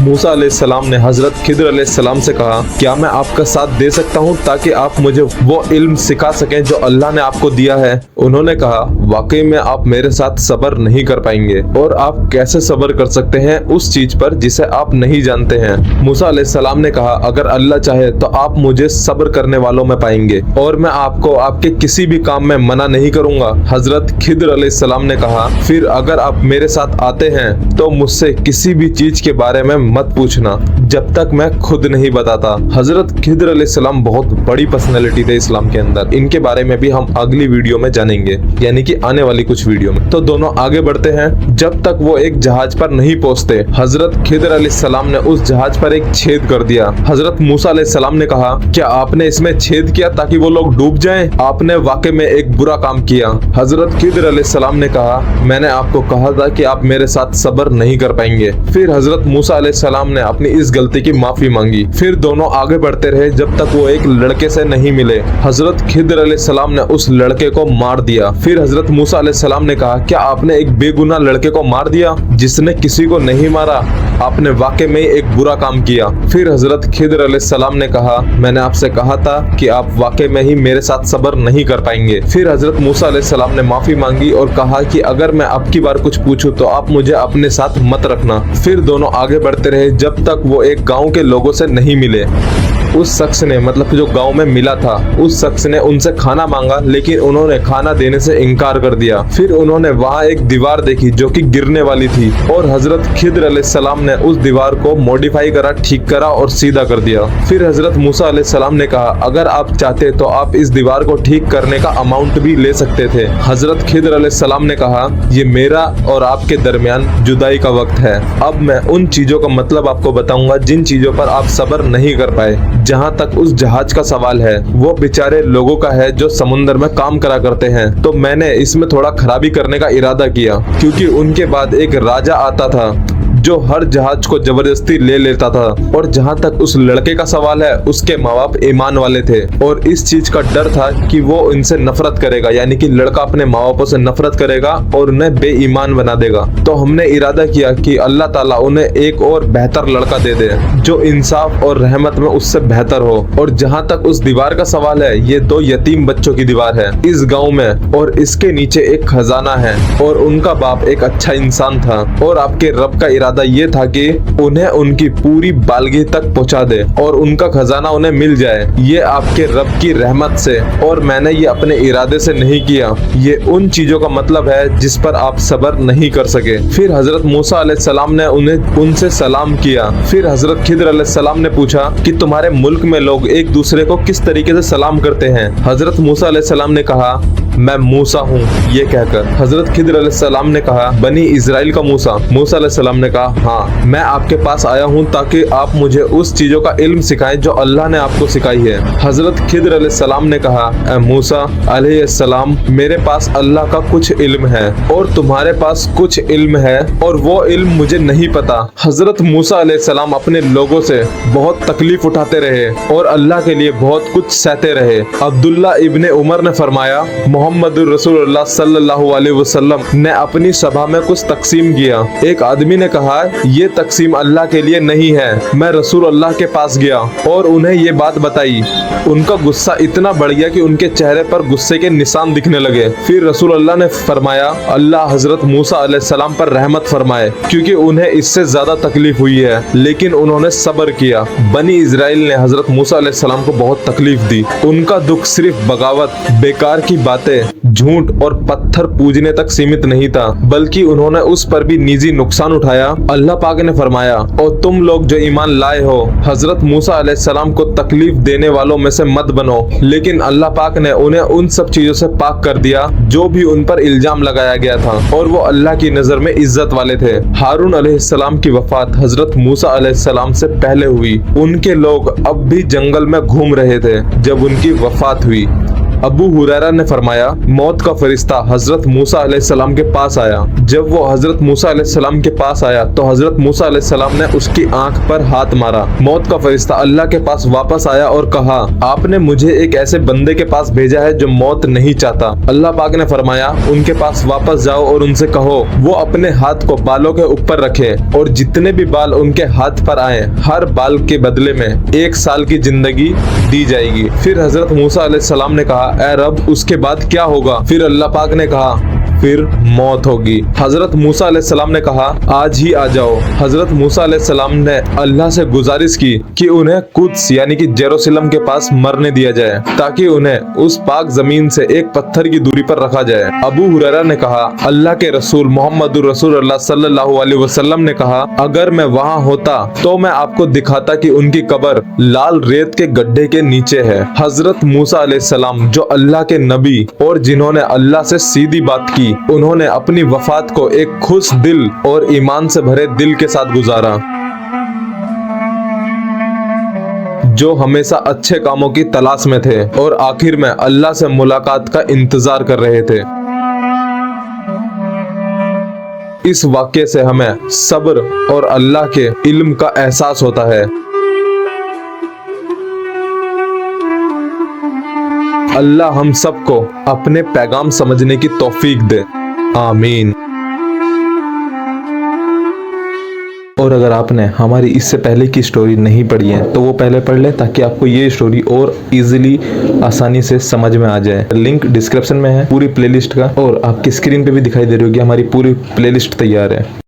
मूसा अलैहिस्सलाम ने हजरत खिद्र अलैहिस्सलाम से कहा, क्या मैं आपका साथ दे सकता हूँ ताकि आप मुझे वो इल्म सिखा सकें जो अल्लाह ने आपको दिया है। उन्होंने कहा, वाकई में आप मेरे साथ सब्र नहीं कर पाएंगे, और आप कैसे सब्र कर सकते हैं उस चीज पर जिसे आप नहीं जानते हैं। मूसा अलैहिस्सलाम ने कहा, अगर अल्लाह चाहे तो आप मुझे सब्र करने वालों में पाएंगे और मैं आपको आपके किसी भी काम में मना नहीं करूंगा। हजरत खिद्र अलैहिस्सलाम ने कहा, फिर अगर आप मेरे साथ आते हैं तो मुझसे किसी भी चीज के बारे में मत पूछना जब तक मैं खुद नहीं बताता। हजरत खिद्र अलैहिस्सलाम बहुत बड़ी पर्सनैलिटी थे इस्लाम के अंदर। इनके बारे में भी हम अगली वीडियो में जानेंगे, यानी कि आने वाली कुछ वीडियो में। तो दोनों आगे बढ़ते हैं। जब तक वो एक जहाज पर नहीं पहुंचते, हजरत खिद्र अलैहिस्सलाम ने उस जहाज पर एक छेद कर दिया। हजरत मूसा अलैहिस्सलाम ने कहा, क्या आपने इसमें छेद किया ताकि वो लोग डूब जाएं? आपने वाकई में एक बुरा काम किया। हजरत खिद्र अलैहिस्सलाम ने कहा, मैंने आपको कहा था कि आप मेरे साथ सब्र नहीं कर पाएंगे। फिर हजरत मूसा अलैहिस्सलाम ने अपनी इस गलती की माफी मांगी। फिर दोनों आगे बढ़ते रहे जब तक वो एक लड़के से नहीं मिले। हजरत खिद्र अलैहिस्सलाम ने उस लड़के को मार दिया। फिर हजरत मूसा अलैहिस्सलाम ने कहा, क्या आपने एक बेगुनाह लड़के को मार दिया जिसने किसी को नहीं मारा? आपने वाकई में एक बुरा काम किया। फिर हजरत खिद्र अलैहिस्सलाम ने कहा, मैंने आपसे कहा था कि आप वाकई में ही मेरे साथ सब्र नहीं कर पाएंगे। फिर हजरत मूसा अलैहिस्सलाम ने माफी मांगी और कहा कि अगर मैं अब की बार कुछ पूछूं तो आप मुझे अपने साथ मत रखना। फिर दोनों आगे बढ़ते रहे जब तक वो एक गांव के लोगों से नहीं मिले। उस शख्स ने, मतलब जो गांव में मिला था, उस शख्स ने उनसे खाना मांगा, लेकिन उन्होंने खाना देने से इनकार कर दिया। फिर उन्होंने वहां एक दीवार देखी जो कि गिरने वाली थी, और हजरत खिद्र अलैहिस्सलाम ने उस दीवार को मॉडिफाई करा, ठीक करा और सीधा कर दिया। फिर हजरत मूसा अलैहिस्सलाम ने कहा, अगर आप चाहते तो आप इस दीवार को ठीक करने का अमाउंट भी ले सकते थे। हजरत खिद्र अलैहिस्सलाम ने कहा, ये मेरा और आपके दरमियान जुदाई का वक्त है। अब मैं उन चीजों का मतलब आपको बताऊंगा जिन चीजों पर आप सब्र नहीं कर पाए। जहां तक उस जहाज का सवाल है, वो बेचारे लोगों का है जो समुद्र में काम करा करते हैं। तो मैंने इसमें थोड़ा खराबी करने का इरादा किया, क्योंकि उनके बाद एक राजा आता था जो हर जहाज को जबरदस्ती ले लेता था। और जहां तक उस लड़के का सवाल है, उसके माँ बाप ईमान वाले थे और इस चीज का डर था कि वो इनसे नफरत करेगा, यानी कि लड़का अपने माँ बापों से नफरत करेगा और उन्हें बेईमान बना देगा। तो हमने इरादा किया कि अल्लाह ताला उन्हें एक और बेहतर लड़का दे दे जो इंसाफ और रहमत में उससे बेहतर हो। और जहां तक उस दीवार का सवाल है, ये 2 यतीम बच्चों की दीवार है इस गाँव में, और इसके नीचे एक खजाना है और उनका बाप एक अच्छा इंसान था। और आपके रब का इरादा ये था कि उन्हें उनकी पूरी बालगी तक पहुंचा दे और उनका खजाना उन्हें मिल जाए। ये आपके रब की रहमत से, और मैंने ये अपने इरादे से नहीं किया। ये उन चीजों का मतलब है जिस पर आप सब्र नहीं कर सके। फिर हजरत मूसा अलैहिस्सलाम ने उनसे सलाम किया। फिर हजरत खिद्र अलैहिस्सलाम ने पूछा कि तुम्हारे मुल्क में लोग एक दूसरे को किस तरीके से सलाम करते हैं? हजरत मूसा अलैहिस्सलाम ने कहा, मैं मूसा हूँ। ये कहकर हजरत खिद्र अलैहिस्सलाम ने कहा, बनी इजराइल का मूसा? मूसा अलैहिस्सलाम ने कहा, हाँ, मैं आपके पास आया हूँ ताकि आप मुझे उस चीजों का इल्म सिखाएं जो अल्लाह ने आपको सिखाई है। हजरत खिद्र अलैहिस्सलाम ने कहा, ए मूसा अलैहिस्सलाम, मेरे पास अल्लाह का कुछ इल्म है और तुम्हारे पास कुछ इल्म है, और वो इल्म मुझे नहीं पता। हजरत मूसा अलैहिस्सलाम अपने लोगों से बहुत तकलीफ उठाते रहे और अल्लाह के लिए बहुत कुछ सहते रहे। अब्दुल्ला इब्ने उमर ने फरमाया, मोहम्मदुर रसूलुल्लाह सल्लल्लाहु अलैहि वसल्लम ने अपनी सभा में कुछ तकसीम किया। एक आदमी ने कहा, ये तकसीम अल्लाह के लिए नहीं है। मैं रसूल अल्लाह के पास गया और उन्हें ये बात बताई। उनका गुस्सा इतना बढ़ गया कि उनके चेहरे पर गुस्से के निशान दिखने लगे। फिर रसूल अल्लाह ने फरमाया, अल्लाह हजरत मूसा अलैहिस्सलाम पर रहमत फरमाए, क्योंकि उन्हें इससे ज्यादा तकलीफ हुई है, लेकिन उन्होंने सब्र किया। बनी इजराइल ने हजरत मूसा अलैहिस्सलाम को बहुत तकलीफ दी। उनका दुख सिर्फ बगावत, बेकार की बातें, झूठ और पत्थर पूजने तक सीमित नहीं था, बल्कि उन्होंने उस पर भी निजी नुकसान उठाया। अल्लाह पाक ने फरमाया, और तुम लोग जो ईमान लाए हो, हजरत मूसा अलैहिस्सलाम को तकलीफ देने वालों में से मत बनो। लेकिन अल्लाह पाक ने उन्हें उन सब चीजों से पाक कर दिया जो भी उन पर इल्जाम लगाया गया था, और वो अल्लाह की नजर में इज्जत वाले थे। हारून अलैहिस्सलाम की वफात हजरत मूसा अलैहिस्सलाम से पहले हुई। उनके लोग अब भी जंगल में घूम रहे थे जब उनकी वफात हुई। अबू हुरैरा ने फरमाया, मौत का फरिश्ता हजरत मूसा अलैहिस्सलाम के पास आया। जब वो हजरत मूसा अलैहिस्सलाम के पास आया तो हजरत मूसा अलैहिस्सलाम ने उसकी आंख पर हाथ मारा। मौत का फरिश्ता अल्लाह के पास वापस आया और कहा, आपने मुझे एक ऐसे बंदे के पास भेजा है जो मौत नहीं चाहता। अल्लाह पाक ने फरमाया, उनके पास वापस जाओ और उनसे कहो वो अपने हाथ को बालों के ऊपर रखे और जितने भी बाल उनके हाथ पर आए हर बाल के बदले में 1 साल की जिंदगी दी जाएगी। फिर हजरत मूसा अलैहिस्सलाम ने कहा, ऐ रब उसके बाद क्या होगा? फिर अल्लाह पाक ने कहा, फिर मौत होगी। हजरत मूसा अलैहिस्सलाम ने कहा, आज ही आ जाओ। हजरत मूसा अलैहिस्सलाम ने अल्लाह से गुजारिश की कि उन्हें कुद्स यानी कि जेरूसलम के पास मरने दिया जाए ताकि उन्हें उस पाक जमीन से एक पत्थर की दूरी पर रखा जाए। अबू हुरैरा ने कहा, अल्लाह के रसूल मोहम्मदुर रसूलुल्लाह सल्लल्लाहु अलैहि वसल्लम ने कहा, अगर मैं वहाँ होता तो मैं आपको दिखाता कि उनकी कब्र लाल रेत के गड्ढे के नीचे है। हजरत मूसा अलैहिस्सलाम जो अल्लाह के नबी और जिन्होंने अल्लाह से सीधी बात की, उन्होंने अपनी वफात को एक खुश दिल और ईमान से भरे दिल के साथ गुजारा, जो हमेशा अच्छे कामों की तलाश में थे और आखिर में अल्लाह से मुलाकात का इंतजार कर रहे थे। इस वाक़ये से हमें सब्र और अल्लाह के इल्म का एहसास होता है। अल्लाह हम सबको अपने पैगाम समझने की तौफीक दे, आमीन। और अगर आपने हमारी इससे पहले की स्टोरी नहीं पढ़ी है तो वो पहले पढ़ लें ताकि आपको ये स्टोरी और इजीली आसानी से समझ में आ जाए। लिंक डिस्क्रिप्शन में है पूरी प्लेलिस्ट का और आपकी स्क्रीन पे भी दिखाई दे रही होगी, हमारी पूरी प्लेलिस्ट तैयार है।